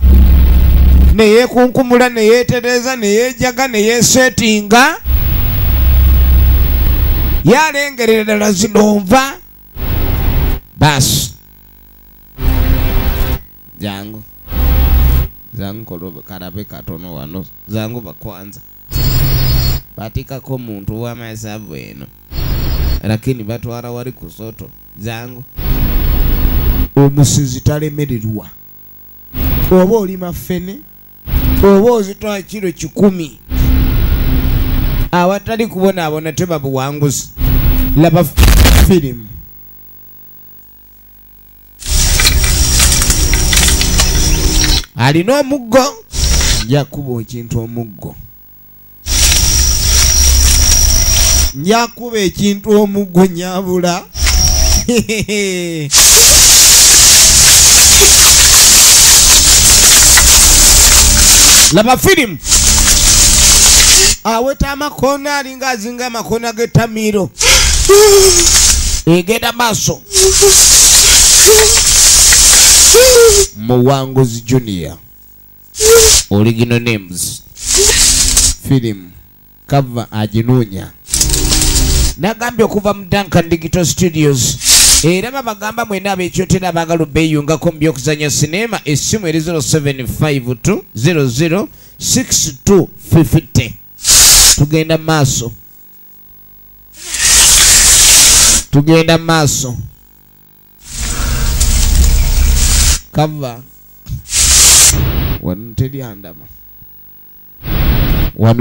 neyeekunkumula neyeetereza neyeejaga neyeesetinga yalengerera ddala zinonva basi jangu kolobe karabe katono wano zangu bakwanza batikako muntu w'amasavu eno lakini batwara wali kusoto zangu omusizi talemererwa oba oli mafene oba ozitwala kiro 10 awatali kubonaabona tebabuwanguzi laba firimu alina omuggo njakuba ekintu omuggo njakuba ekintu omuggo nyabula laba firimu aweta amakona alinga azinga amakona g'ettamiro egenda maaso. Muwanguzi Junior original names film cover ajinunya nagambye okuva mu Duncan Digital Studios era babagamba mwena abekyotera abagala beeyungako mu byokuzanya sinema essimu eri 0752006250 tugenda maaso cover wano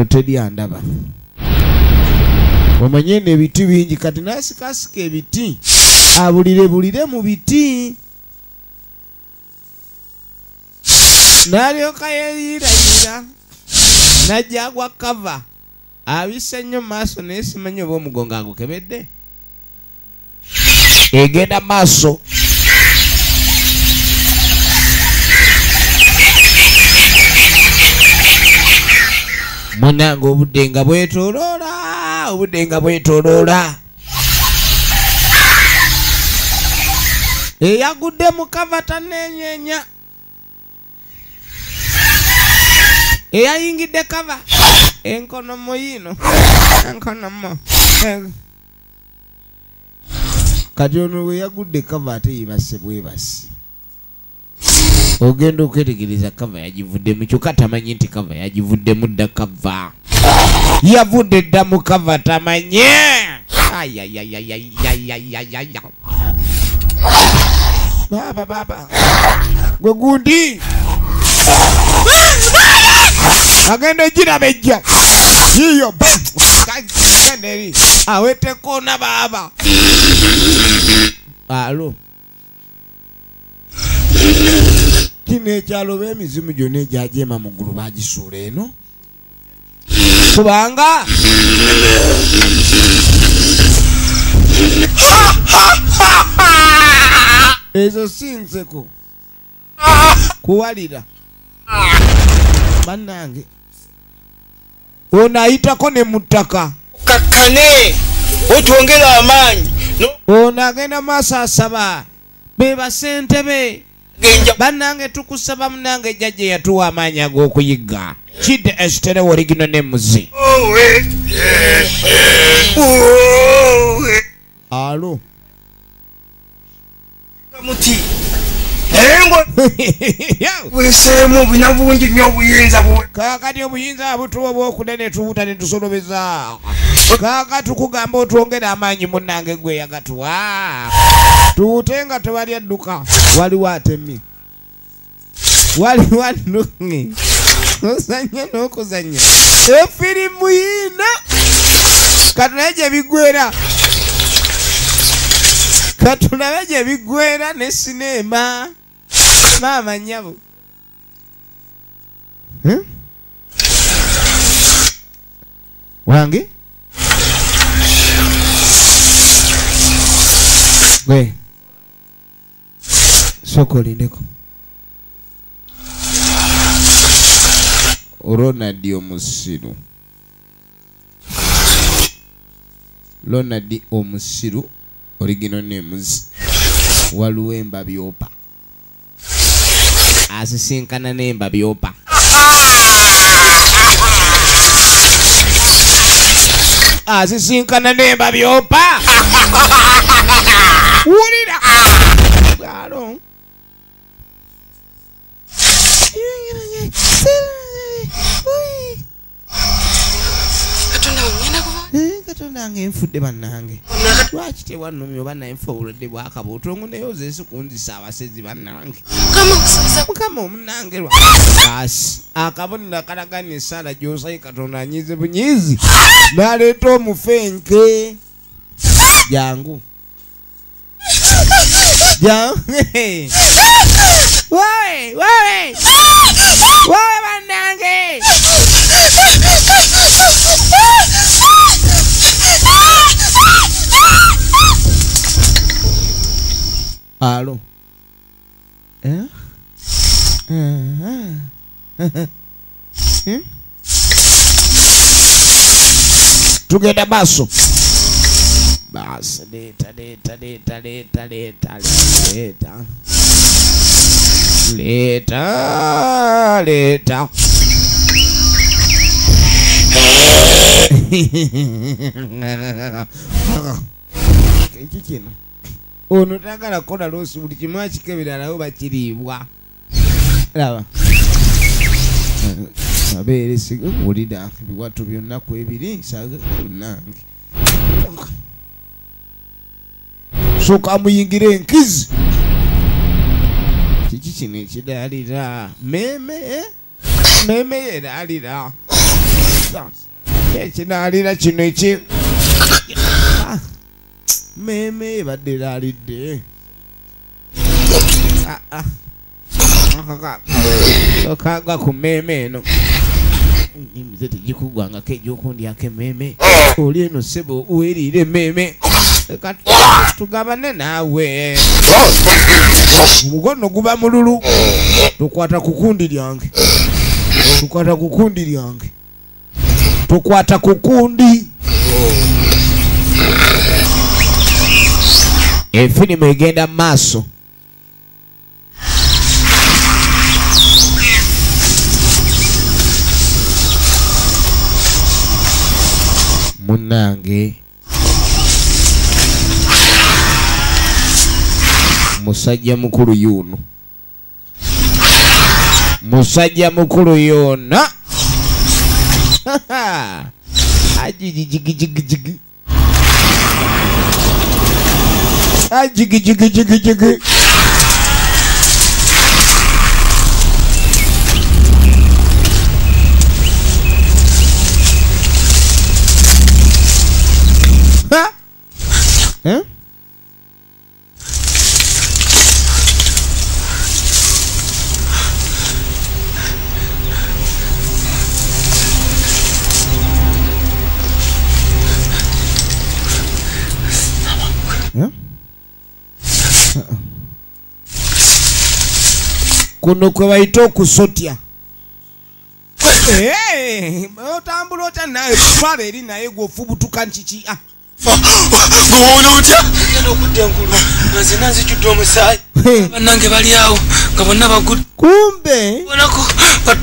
teri andaba omanyene ebiti bingi kati nasikasika ebiti bulire mu biti nalyoka yeyirayira najja gwa cover abise nnyo maaso naye simanyi oba omugongo agukebedde egenda maaso. Munange obudde nga bwetoloola eyagudde mu kava tanenyeenya eyayingidde kava enkonomo yino enkonomo kati ono we yagudde kava ate yibase bwebasi ogenda okwetegereza kava yagivudde mu kyokka tamanyi nti kava yagivuddemu dda kava yavudde dda mu kava tamanye baba gwe gundi agenda ejjira bejja yiyo kanderi awetekona baba alo kino ekyalo b'emizimu gyonna egyajema mu ggulu bagisuula eno kubanga ezo si nseko kuwalira bannange ono ayitako ne mu ttaka kakkane otwongera amaanyi ono agenda maaso asaba be basentebe bannange tukusaba munange jjajja yatuwa amaanyi ag'okuyigga kidde esitere origino ne muzi alo muti weseemu obuna bungi nnyo obuyinza kakati obuyinza butuwa bwokunene tubuta ne tusolobeza kaka tukugamba otwongere amaanyi munnange gwe yagatuwa tuwute nga tewali adduka waliwo atemi waliwo adduki ozanya n'okuzanya efirimu yina katulabe gye bigwera katulabe gye bigwera ne sinema maama nnyabo wange gwe sooka olindeko Ronald omusiru Ronald omusiru original names waliwo Embabyopa asisinkana n'Embabyopa asisinkana n'Embabyopa wulira alo katonda nga enfudde bannange lwaki tewannumya oba naye nfa obulwadde bwakaba otongo naye ozeesi kunzisa abasezi bannange mukama omunange lwa basi akabonero akalagana esaala gy'osaye katonda anyize bunyizi n'aleeta omufenke jangu wawe bannange alo tugenda maaso Bas, leta. Iki kino. Ono tagala kola losu buli kimu akikebera nawo bakiriibwa. Laba. Abeere sigo mulida biwatu byonna ku ebiri saga nange. Soka muyingire enkizi. Kiki kino ekidaalira meme yeraalira ekidaalira kino eki meme ebadde eraalidde okagwa ku meme eno nimize tegikugwangako egyokundyako ememe oli eno sebo weeriire meme tugabane naawe omukono guba mululu tokwata ku kundi lyange tokwata ku kundi. Efirimu egenda maaso. Munange musajja mukulu yuno ajigijigijigi ha kuno kwe bayita okusotya. Otambula otya naye twala eri naye gwofubutuka nkiki gwowoona otya genda okudda engulwa nze nanzijjudde omusaayi bannange bali awo nga bonna bagudde kumbe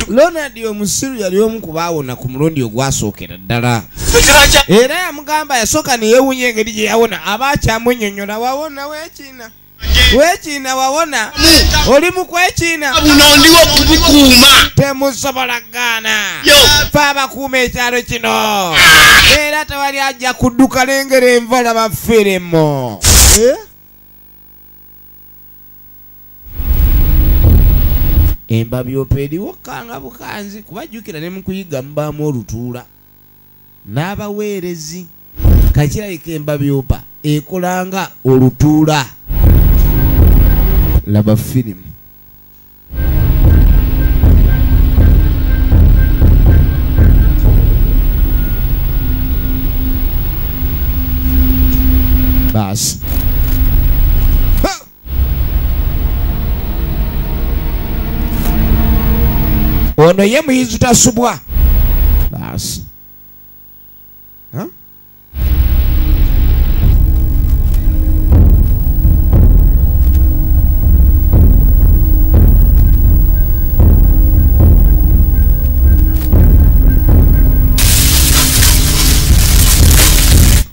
Ronald omusiru yali omu ku baawona ku mulundi ogwasookera ddala era yamugamba yasooka neyeewunya engeri gye yawona aba akyamwennyonnyola wawona weekiina wawona oli mu kwekiina buno ndiwo kubukuuma temusobola gaana fe abakuuma ekyalo kino era tewali ajja kudduka lengera envala bafiremo embabyopa eriwokanga bukanzi kubajjukira ne mu kuyiga mubaamu olutuula n'abaweerezi kakirabika embabyopa ekolanga olutuula. Laba firimu. Basi. Ono ye muyizi tasubwa. Basi.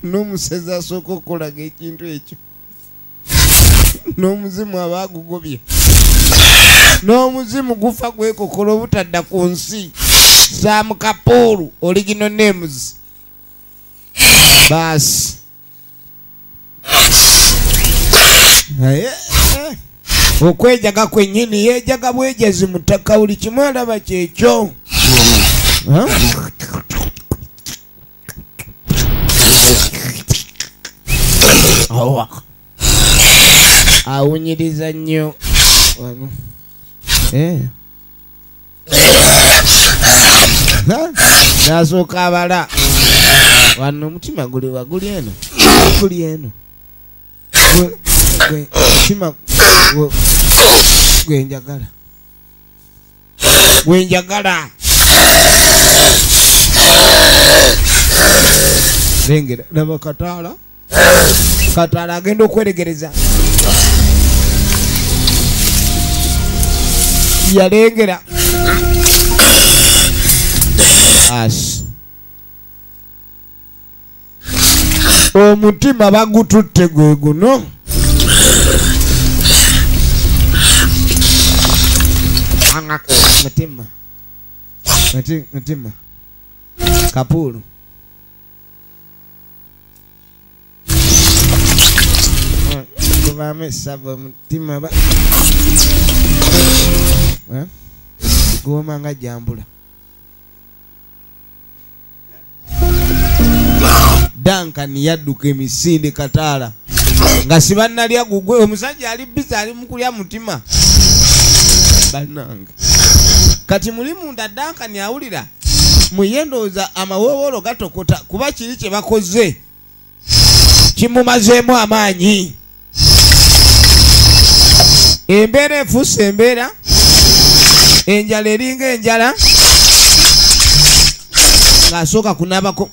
N'omusezi asooka okukolaga ekintu ekyo n'omuzimu aba agugobye n'omuzimu gufa gwekokola obutadda ku nsi za mukapoolu original names. Basi okwejaga kwennyini yeejaga bwejezi mutaka buli kimu alaba kyekyo. Awunyiriza nnyo nasooka abala wano omutima guli waguli eno mutima gwenjagala lengera laba kataala Kataala agenda okweregereza. Yalengera as omutima bagututte gwe guno. Mutima Kapulu kubame sabo mutima ba goma nga jambula. Duncan yadduka emisinde Kataala nga sibanalya gugwe omusajja ali bisa ali mukulya mutima banange kati muli munda Duncan awulira muyendoza amawowolo gatokota kuba kiri kye bakoze kimumazeemu amaanyi. Embeera efuuse embeera, enjala eringa enjala ng'asooka kunaabako.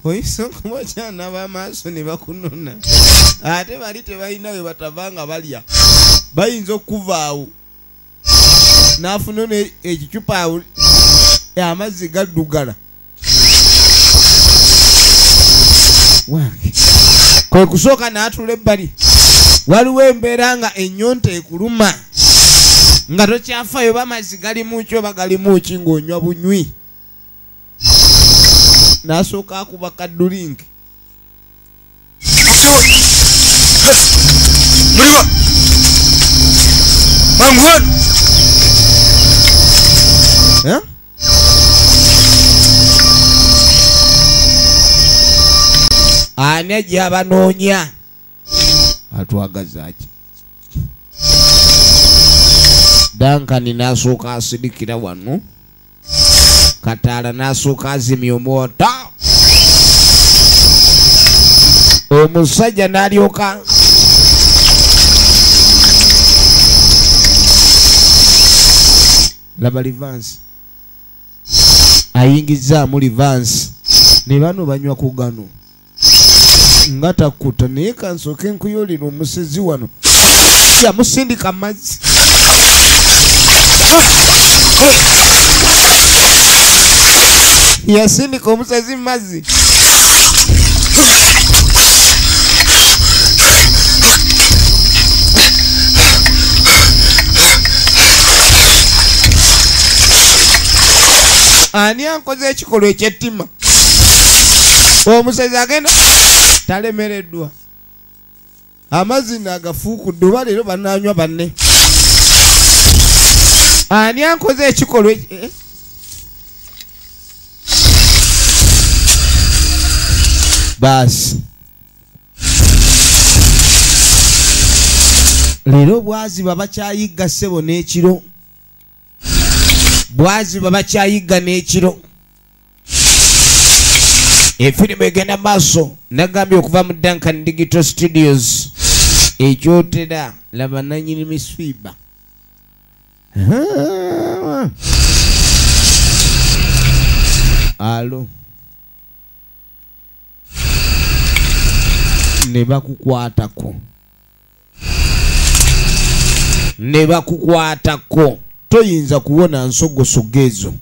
Oyinza okuba okyanaaba amaaso ne bakunona ate bali tebalina we batava nga balya, bayinza okuvaawo n'afuna ekicupa awo amazzi gaddugala wange kwe kusooka n'atula ebbali. Waliwo embeera nga ennyonta ekuluma nga tokyafayo bamazzi gali mukyo oba gali muki ng'onywa bunywi. N'asooka akuba kaddulingi. Muliwa mangu wano ani ajja abanoonya atwagaza ki? Duncan n'asooka asidikira wano, Kataala n'asooka azimya omwoto, omusajja n'alyoka laba Livansi ayingizaamu Livansi ne bano banywa ku gano nga takuta naye kansooke nkuyolera omusezi wano yamusindika mazzi. Yasindika omusezi mazzi. Ani ankoze ekikolwa ekyettima? Omusezi agenda talemereddwa. Amazzi nagafuukudde oba leero banaanywa banne. Ani ankoze ekikolwa baasi leero bwaziba bakyayigga ssebo n'ekiro, bwaziba bakyayigga n'ekiro. Efirimu egenda maaso nagambye okuva mu Duncan Digital Studios ekyotera laba nannyini miswiba. Alo ne bakukwatako toyinza kuwona nsogosogo ezo.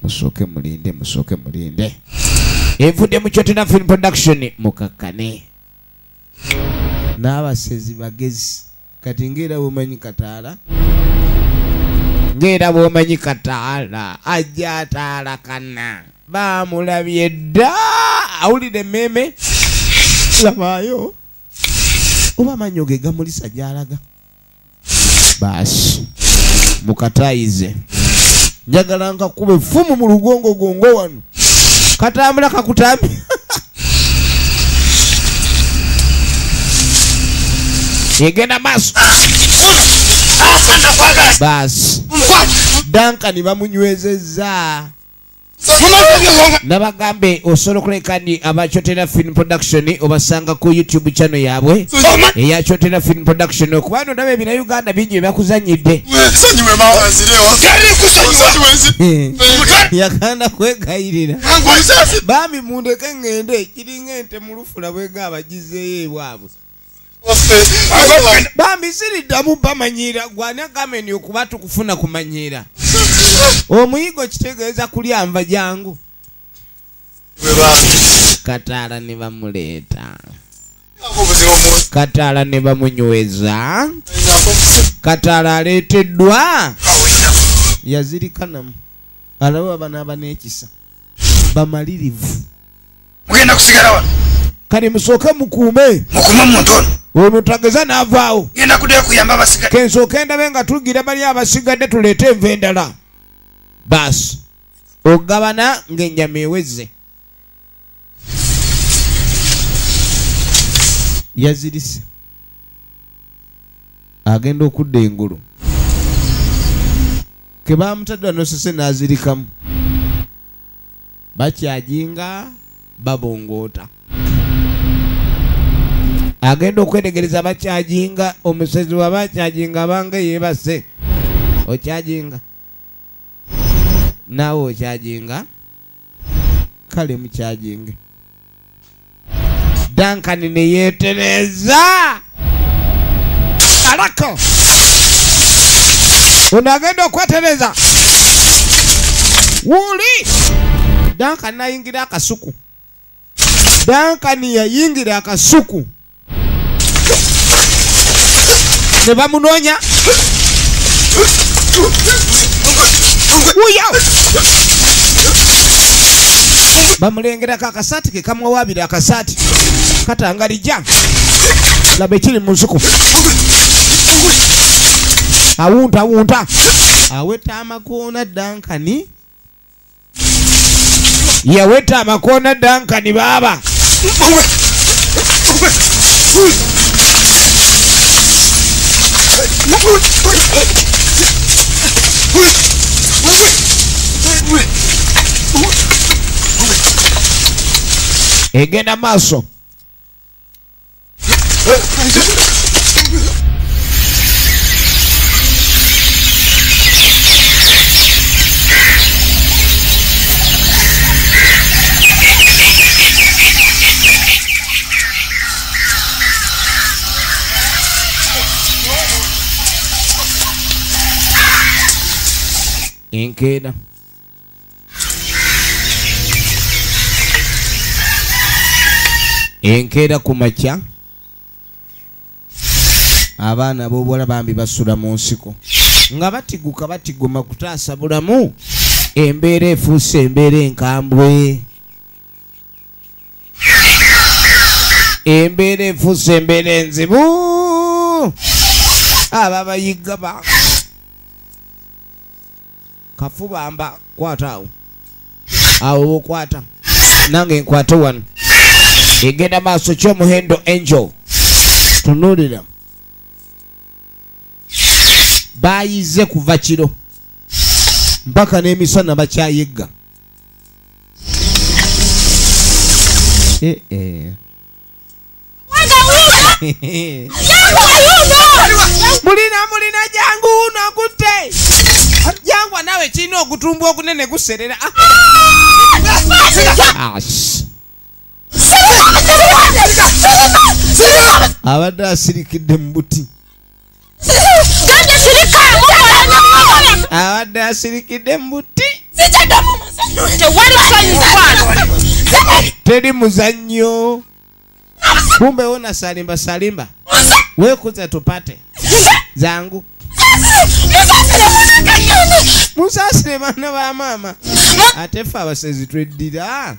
Musooke mulinde evudde mu Kyotera Film Production mukakkane n'abasezi bagezi. Kati ng'era bw'omanyi Kataala ajja ataalakana baamulabye dda awulire emmeme labaayo oba amanyo ge gamulisa gy'alaga. Baasi mukatayize njagala nkakuba effumu mu lugongo wano katambula kakutambi. Egenda maaso baasi Duncan bamunywezezza nabagambe osobola okuleka ni abachotera film production obasanga ku YouTube channel yaabwe eyachotera film production okubano ndabe ebina Uganda bingi byakuzanyidde yakanda kwegayirira bami mundeke ngende kiringa ente mulufula bwega abagizeyo bwabwe bambi siriddamu bamanyira gwana gameni okuba tukufuna kumanyira omuyigo kitegeeza kulya nva jangu Kataala ne bamuleeta Kataala ne bamunyweza Kataala aleeteddwa yazirikanamu alaba bano abanekisa bamalirivu mugenda kusigala wano kale musooke mukuume muntu ono ono tageza n'avaawo genda kuddayo kuyamba abasigadde kensooke ndabe nga tugira bali abasigadde tuleete enva endala baasi ogabana ng'ennyama ewezze yazirise agenda okudda engulu ke bamutadde anosese n'azirikamu bakyajinga babongoota agenda okwetegereza bakyajinga omusezi wa bakyajinga abange yeebase okyajinga naawe okyajinga kale mukyajinge Duncan ne yeetereza alako ono agenda okwetereza wuli Duncan nayingira akasuku Duncan yayingira akasuku ne bamunoonya uyo bamulengerako akasaati ke kamwawabira akasaati katangalija laba ekiri mu nsuku awunta aweta amakoona Duncan yaweta amakoona Duncan baaba egenda maaso enkeera enkeera ku makya abaana b'obuwala bambi basula mu nsiko nga batiguka batigoma kutaasa bulamu embeera efuuse embeera enkambwe embeera efuuse embeera enzibu ababayigga ba kafubamba kwata awo bokwata nange nkwate wano egenda maaso ky'omuhendo Angel tunulira bayize kuva kiro mpaka n'emisana bakyayigga mulina jangu uno akutte jangwa nawe kirina ogutumbu ogunene guserera abadde asirikidde mu buti abadde asirikidde mu buti teri muzannyo kumbe wona salimba wekuza tupate zangu musasire bana ba mama ate ffe abasezi tweddira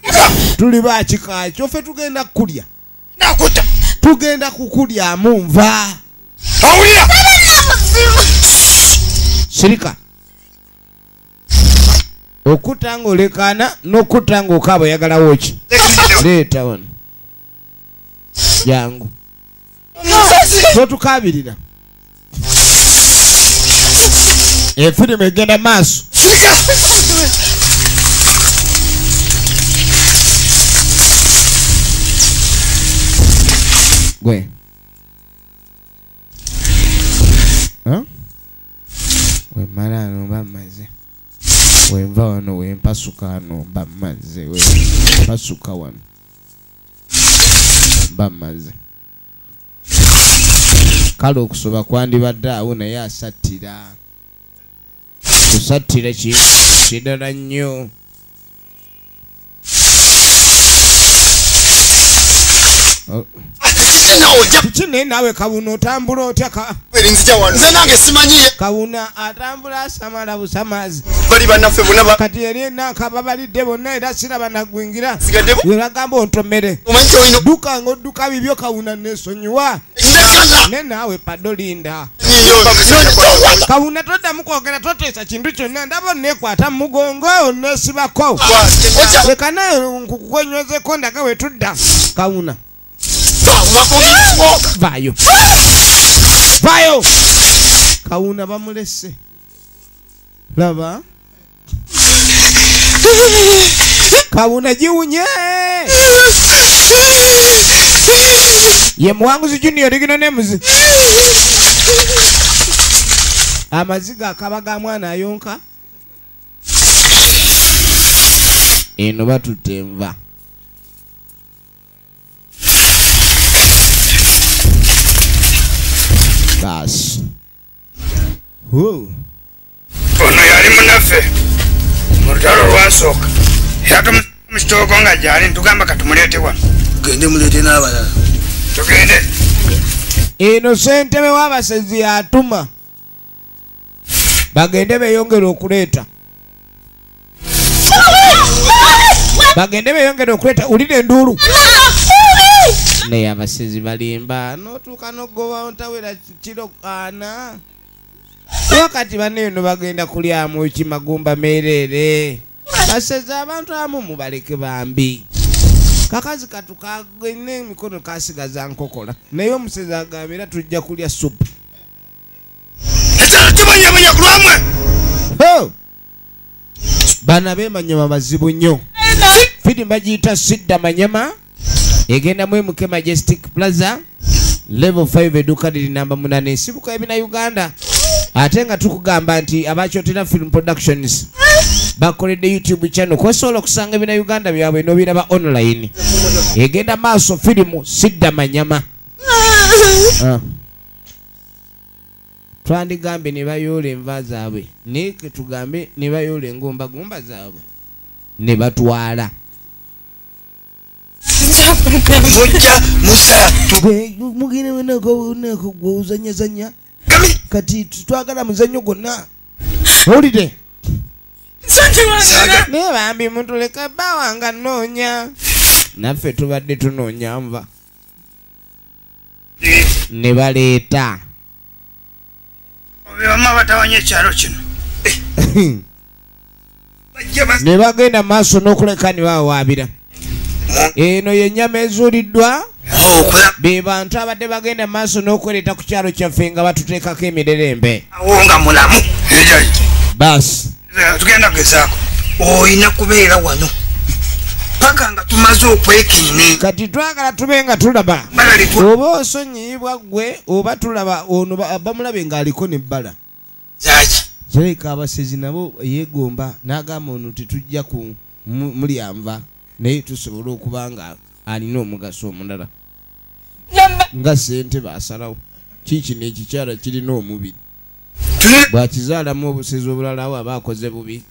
tuli bakika kyofe tugenda kukulya tugenda kukulyamu nva sirika okutanga olekana n'okutanga okaaba oyagalawo ki leeta wano jangu totukabirira efirimu egenda maaso gwe wemala ano mba mmaze wenva wano wempasuka wano mba mmaze wempasuka wano mba mmaze kale okusoba kwandibadde awo naye asattira kusattira kidala nnyo kiki nawe Kawuna otambula otya nze nange simanyiye Kawuna atambula asamala busamazi bali bannaffe bonna kati eri enanka babalidde bonna era siraba nagwingira webagamba ontomere omanyi olina duka ng'odduka bibyo Kawuna nesonyiwa ne naawe padolinda Kawuna toddamu kwogera toteesa kintu kyonna ndaba onneekwata mu mugongo onneesibako leka naye nkukwenywezeko ndaga wetudda Kawuna vaayo vaayo Kawuna bamulese laba Kawuna giwunye ye muwanguzi Junior ligino nemuzi amaziga akaba ga mwana ayonka eno batutte enva basi ono yali munaffe mu lutalo lwasooka era tumusitoko nga gyali ntugamba katumuleete wano tugende muleete n'abalala tugende eno ssentebe w'abasezi yatuma bagende beyongera okuleeta bagende beyongera okuleeta ulira enduulu naye abasezi balimba n'otuuka n'ogoba ntawera kiro ana wakati baneeno bagenda kulyamu ekimagumba meerere basezi abantu amu mubaleke bambi kakazi katukagene emikono kasigaza nkokola naye omusezi agamba era tujja kulya supu ekyo kimanyamanya ku lwamwe bana bemanyama bazibu nnyo fidi bagiyita sidda manyama egenda mwemuke Majestic Plaza level 5 edduka liri namba 8 nsibuka ebina Uganda ate nga tukugamba nti abakyotera film productions bakoledde YouTube channel kwesobola okusanga ebina Uganda byabwe n'obiraba online egenda maaso firimu sidda manyama twandigambe ne bayoola enva zaabwe naye ke tugambe ne bayoola engombagumba zaabwe ne batwala mujja musatu mugire wenako gweuzanyazanya kati twagala muzanyo gwonna owulire naye bambi mutuleka bawanga noonya naffe tubadde tunoonya nva ne baleeta obibama batawanya ekyalo kino ne bagenda maaso n'okuleka ne bawaabira eno yennyama ezuuliddwa be bantu abadde bagenda maaso n'okwereeta ku kyalo kyaffe nga batuteekako emirerembe awo nga mulamu basi tugenda kugezaako oyina kubeera wano paka nga tumaze okwekiine kati twagala tube nga tulaba oba osonyiyibwa ggwe oba tulaba ono bamulabe ng'aliko nebbala zaki kireka abasezi nabo yeegomba n'agamba ono tetujja ku mulyanva naye tusobole okuba nga alina omugaso omulala nga ssente basalawo kiikino ekikyala kirina omubiri bwakizaalamu obusezi obulalawo aba akoze bubi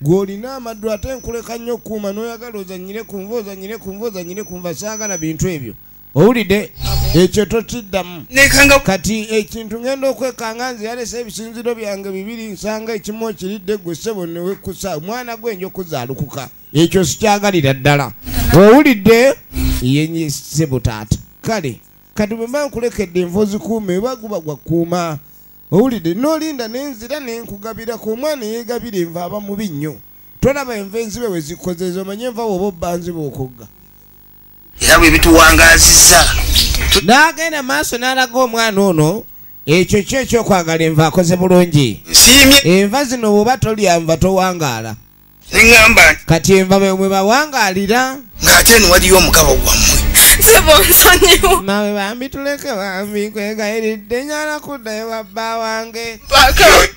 gw'olina amaddu ate nkuleka nnyo okuuma n'oyagala ozanyire ku nva ozanyire ku nva ozanyire ku nva saagala bintu ebyo owulidde ekyo tokiddamu kati ekintu ngenda okwekanga nze yalesa ebisinziro byange bibiri nsanga ekimu okiridde gwe ssebo newekusa omwana gwe nja okuzaalukuka ekyo sikyagalira ddala owulidde yenye ssebo taata kale kati bwe mba nkulekedde enva ozikuume eba guba gwakuuma owulidde n'olinda n'enzira n'enkugabirako omwana yeegabira enva aba mubi nnyo tolaba enva enzibe we zikozeza omanye enva woba obba nzibe okogga era bwe bituwangazizza n'agenda maaso n'alaga omwana ono ekyo kyo ekyokwagala enva akoze bulungi nsiimye enva zino bw'oba tolya nva towangaala neŋŋamba kati enva bwe bawangaalira ng'ate eno waliyo omugabo gwammwe Sibonsonyiwa. Nawe bambi tuleke bambi kwegayiridde nyala kudda ewa bba wange.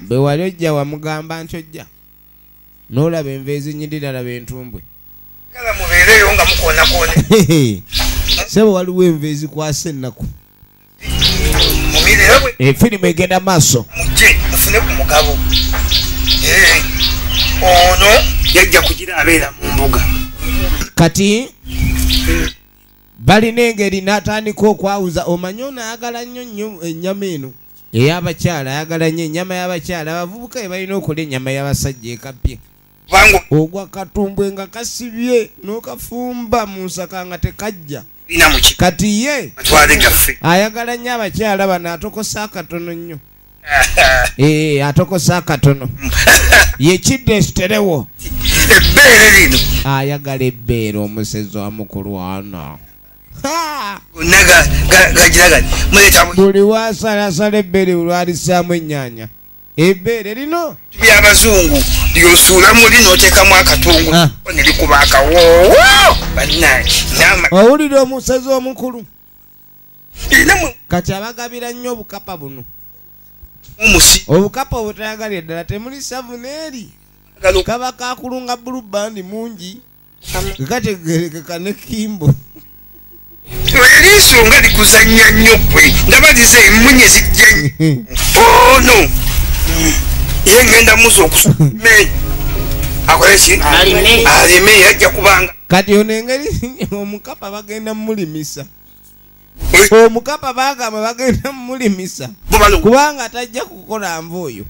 Bwe wali ojja wamugamba nti ojja. N'olaba enva ezinyirira laba entumbwe. Kala mubeereyo nga mukoonakone. Sebo waliwo enva ezikwasa ennaku. Mumireyo bwe. Efirimu egenda maaso. Mujje mufune ku mugabo. Ono yajja kugira abeera mu mbuga. Kati balina engeri n'atandika okwawuza. Omanyi ono ayagala nnyo ennyama eno ey'abakyala, ayagala nnyo ennyama y'abakyala. Abavubuka be balina okola ennyama y'abasajja ekabbye. Ogwa katumbwe nga kasibye n'okafumba mu nsaka nga tekajja. Kati ye ayagala nnyo abakyala bano, atokosa akatono nnyo. Atokosa akatono. Ye kidesiterewo. Ebbeere lino. Ayagala ebbeere omusezi wa mukulwana. Buli wasalasala ebbeere olwalisaamu ennyaanya. Ebbeere lino by'abazungu lyosuulamu lino oteekamu akatungu ne likuba akawoowo. Owulira omusezi omukulu. Kati abagabira nnyo obukapa buno. Obukapa obutayagalira ddala temuli savuneeri. Kaba kakulunga bulu bandi mungi. Kategerekeka ne kimbo. Eriiso nga likuzannya nnyo ggwe. Ndaba lize emmunye zijja nnyo. Ono ye ngenda muzo okusume. Akole ki? Alime yajja kubanga. Kati ono engeri omukapa bagenda mulimisa. Omukapa bagamba bagenda mulimisa. Kubanga tajja kukola nvoyo.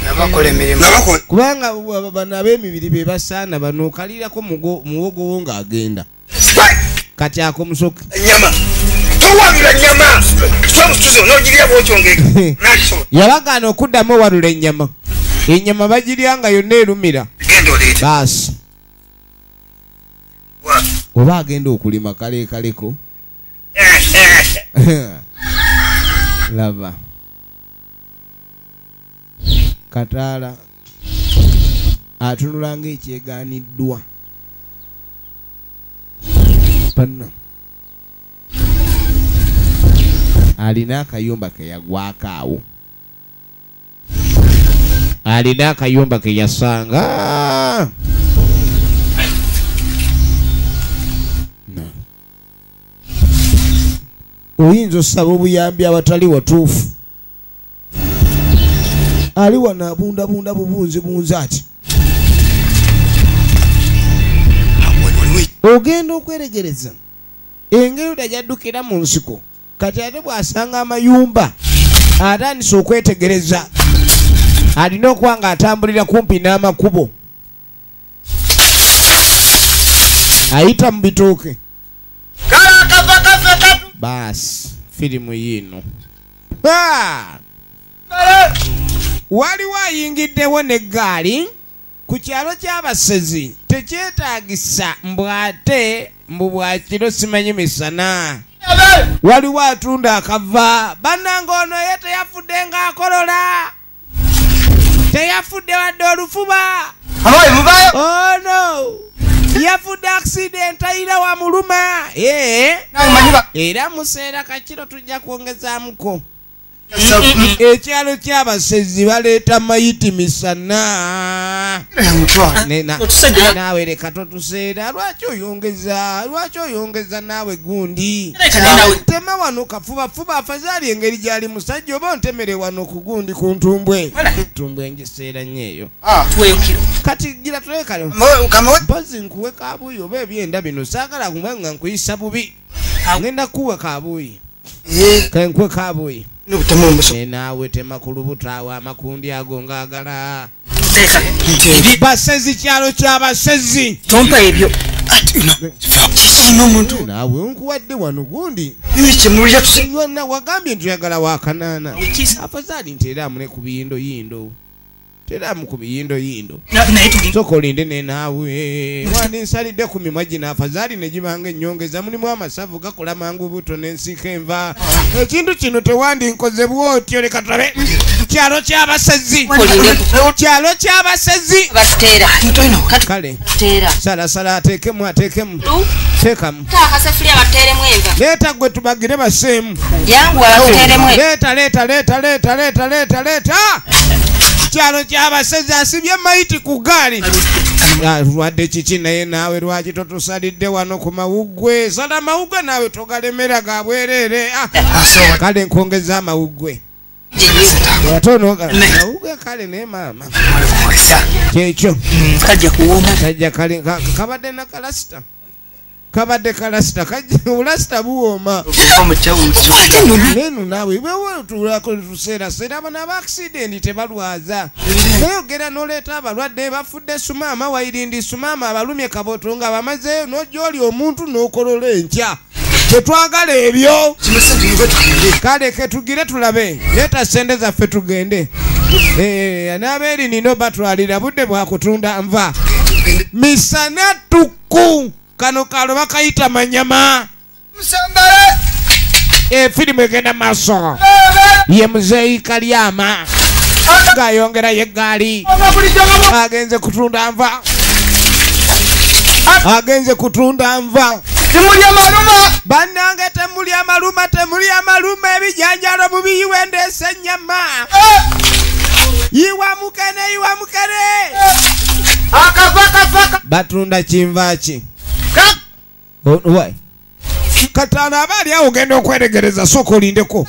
Nabakola emirimu. Kubanga bano ab'emibiri be basaana bano okalirako muwogo wo ng'agenda. Kati ako musoka. Ennyama. Towabula ennyama. Twamutuze n'ogirya bw'okyongera. Yabagaana okuddamu owalula ennyama. Ennyama bagirya nga yonna erumira. Genda oleeta. Baasi. Oba agenda okulima kaleekaleko. Lava. Kataala atunula ng'ekyegaaniddwa. Panna alina akayumba ke yagwako awo. Alina akayumba ke yasanga. Oyinza osaba obuyambi awatali watuufu. Ali wano abundabunda bubunzi ati. Ogenda okweregereza engeri yajaddukira mu nsiko. Kati ate bw'asanga amayumba atandise okwetegereza. Alina okuba nga atambulira kumpi n'amakubo. Ayita mu bitooke. Baasi firimu yiino. Waliwo ayingiddewo n'eggaali ku kyalo ky'abasezi. Tekyetaagisa mbwate mbu bwakiro simanyi misana. Waliwo atunda akava. Bannange ono ye teyafudde ng'akolola. Teyafudde wadde olufuba. Ono yafudde accident ayira wa muluma. Era museera kakiro tujja kwongezaamuko. Ekyalo ky'abasezi baleeta mayiti misana. Naawe leka totuseera. Lwaki oyongeza naawe gundi? Tema wano kafubafuba afazali engeri gyali musajja oba ontemere wano ku gundi ku ntumbwe. Ntumbwe ngiseera nnyo eyo. Kati gira tulekale. Mpozi nkuwe kabuuyi oba ebyenda bino saagala kubanga nkuyisa bubi. Ngenda kuwa kabuuyi. Kankuwe kabuuyi. Naawe tema ku lubuto awo amakundi ago ng'agala. Basezi kyalo ky'abasezi. Tompa ebyo. Naawe nkuwadde wano gundi. Yonna wagambye ntuyagala wakanaana. Afazali nteeramu ne ku biyindo. Teramu ku biyindo. Soko olinde ne naawe. Wandi nsalidde ku mimwa gino afazali ne gibanga ennyongeza. Mulimu amasavu gakola mangu buto n'ensika enva. Ekintu kino tewandi nkoze bw'otyo leka tulabe. kyalo ky'abasezi kyalo ky'abasezi batera kale tera sala ateekemu teekamu akasefuliya bateremu enva leeta gwe tubagire baseemu yangu bateremu leeta kyalo ky'abasezi asibye mayiti ku gaali lwadde kiki naye naawe lwaki totusalidde wano ku mawuggwe sala mawuggwe naawe togalemera ga bwereere kale nkongeza amawuggwe watono mawuggwe kale naye maama kyekyo kajja kale kabadde nakalasita kabadde kalasita obulasita buwooma nenu naawe bewetulako tuseeraseera abana abaakisidenti tebalwaza naye ogera n'oleeta abalwadde bafudde sumaama wairindi sumaama abalumye kaboto nga bamazeeyo n'ojja oli omuntu n'okolola enkya tetwagala ebyo kale ketugire tulabe leeta sente zaffe tugende n'abeeri nino batwalira budde bwakutunda nva misana tuku kano kalo bakayita manyama firimu egenda maaso ye muzeeyi Kalyama ng'ayongerayo eggaali agenze kutunda nva bannange temulya maluma ebijanjalo mubiyiwendeesa ennyama yiwa mukene batunda kinva ki kataano abaali awo ogenda okweregereza sooka olindeko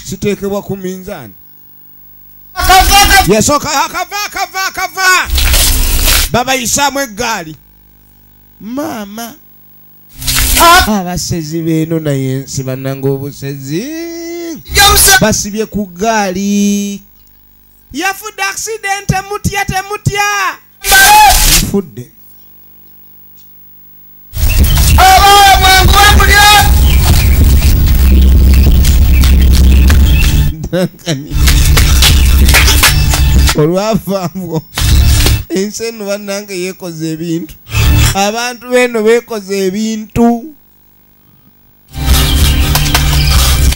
siteekebwa ku minzaani yesooka akava babayisaamu eggaali maama abasezi beeno naye ensi bannanga obusezi basibye ku ggaali yafudde accident temutya mfudde olwavaamu ensi eno bannange yeekoze ebintu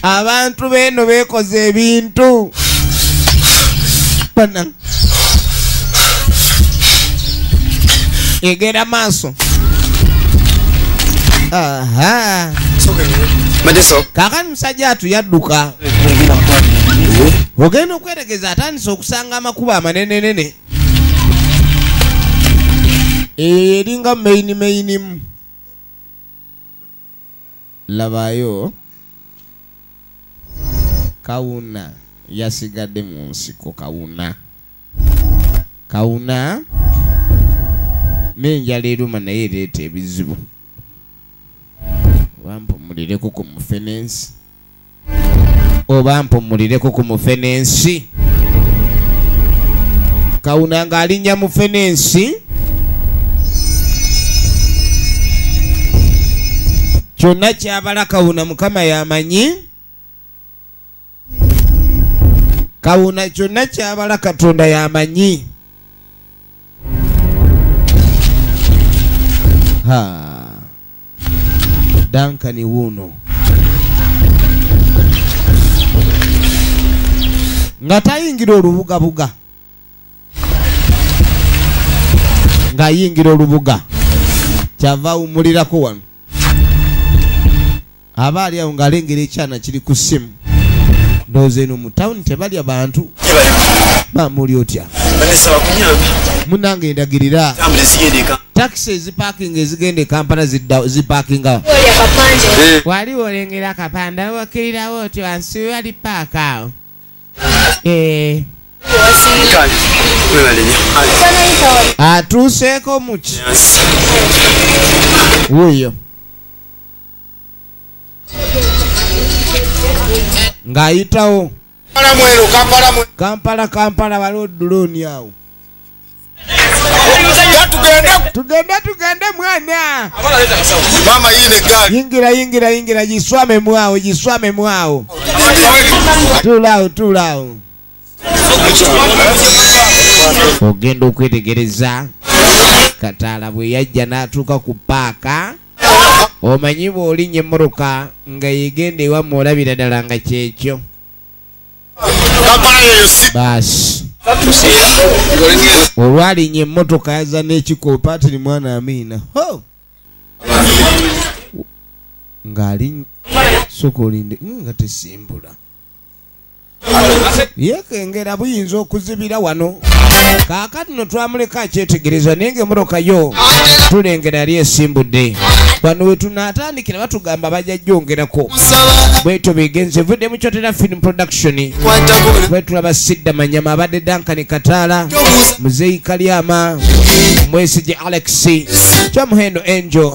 abantu beeno beekoze ebintu bannange egenda maaso kakati musajja atu yadduka ogenda okweregeza atandise okusanga amakubo amanenenene eringa mainimu labayo kawuna yasigadde mu nsiko kawuna n'enjala eruma naye ereeta ebizibu oba mpumulireko ku mufenensi kawuna ng'alinnya mufenensi kyonna kyabala kawuna mukama yamanyi kawuna kyonna kyabala katonda yamanyi Dankani wuno nga tayingira olubugabuga ng'ayingira olubuga kyava awummulirako wano abaali awo ng'alengera ekyana kiri ku ssimu ndowooza eno mu tawuni tebalya bantu bamuli otya munange endagirira takisi ezipaakinga ezigenda e Kampala zipaakinga wali olengera akapanda wakirirawo otyo wansi wali paaka awo atuuseeko muki wuyo ng'ayitawo Kampala waliwo duloni awo tugende mwana mama yine gari yingira jiswame mwawo tulao ogenda okwetegereza Kataala bwe yajja n'atuuka ku paaka omanyi bw'olinya emmoroka nga yegenda ewamu olabira ddala nga kyekyo basi olwalinnya emmotoka yaza n'ekikopo ati ni mwana Amina ng'ali soka olinde nga tesimbula yeekengera buyinza okuzibira wano kaakati no twamuleka akyetegereza naye ng'emmotoka yo tulengera yali esimbudde wano we tunaatandikira batugamba bajja jjongerako bwetyo bigenze vudde mu Kyotera Film Production bwetulaba Sidda Manyama abadde Duncan Kataala Muzeyi Kalyama Mwesige Alex Kyamuhendo Angel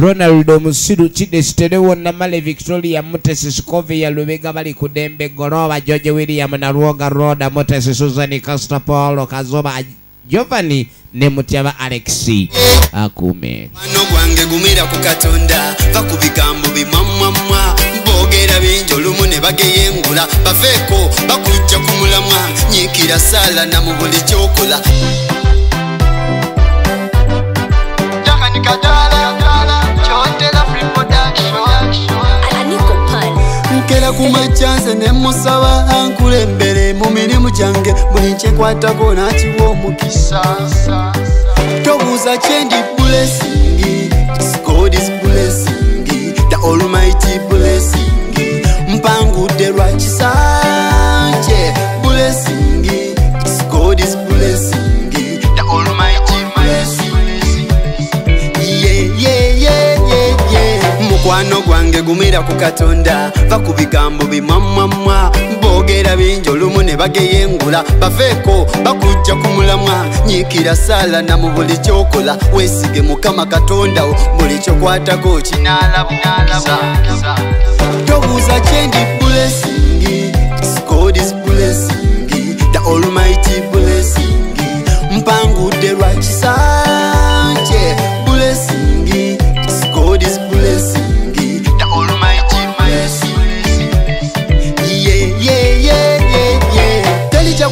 Ronald Omusiru Kide Siterewo Namale Victoria Mutesi Scovia Lubega bali ku Dembe Goroba George William na Ruoga Roda Mutesi Susan Costa Paulo Kazoba Giovanni ne Mutyaba Alex akume mano gwange gumira ku Katonda va ku bigambo bimamwamwa bogera bingi olumu ne bageyengula baveeko bakujja ku mulamwa nyiikira sala na mu buli kyokola nkera ku machanse ne musaba ankulembere mu mirimu gyange buli nkyekwatako n'akiwa omukisa tobuuza kyendi blessing God is blessing the almighty blessing mpangudde lwakisa kye blessing God is blessing the almighty blessing mukwano gwange gumira ku Katonda va ku bigambo bimamwamwa boogera bingi olumu ne bageyengula baveeko bakujja ku mulamwa nyiikira sala na mu buli kyokola weesige Mukama Katonda wo buli kyokwatako kinaalabukisa tobuuza kyendi blessing God is blessing the almighty blessing mpangudde lwakisa kye blessing God is blessing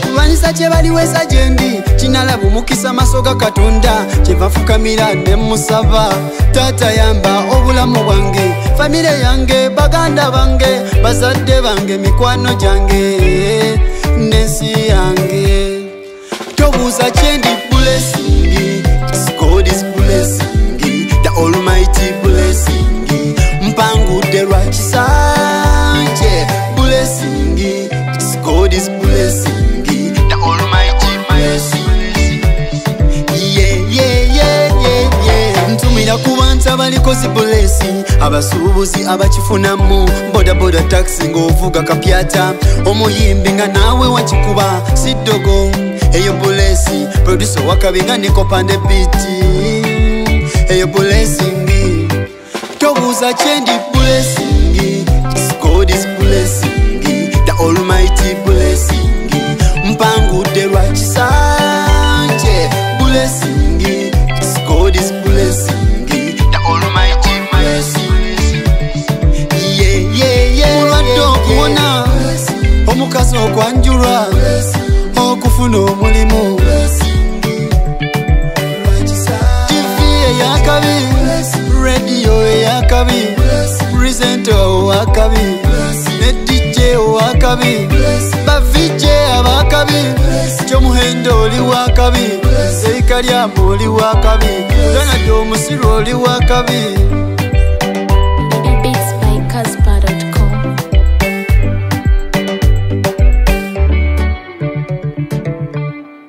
kulwanyisa kye baliweza gyendi kinalaba omukisa maaso ga Katonda kyebafukamira ne musaba taata yamba obulamu bwange famire yange baganda bange bazadde bange mikwano gyange n'ensi yange tobuuza kyendi blessing God is blessing the almighty blessing mpangudde lwakisa kye blessing God is blessing ntumira ku bantu abaliko zibulesi abasuubuzi abakifunamu bodaboda taxi ng'ovuga kapyata omuyimbi nga naawe wakikuba siddogo eyo bulesi producer wakabi nga nikopande biti eyo blessing tobuuza kyendi blessing God is blessing the almighty blessing mpangudde lwakisa kye blessing God is blessing the almighty blessing mulwadde okuwona omukazi okwanjulwa okufuna omulimu TV eyakabi radio eyakabi presenter owakabi ne DJ owakabi bavije abakabi Kyomuhendo oli wakabi Zeyi Kalyama oli wakabi Ronald Omusiru oli wakabi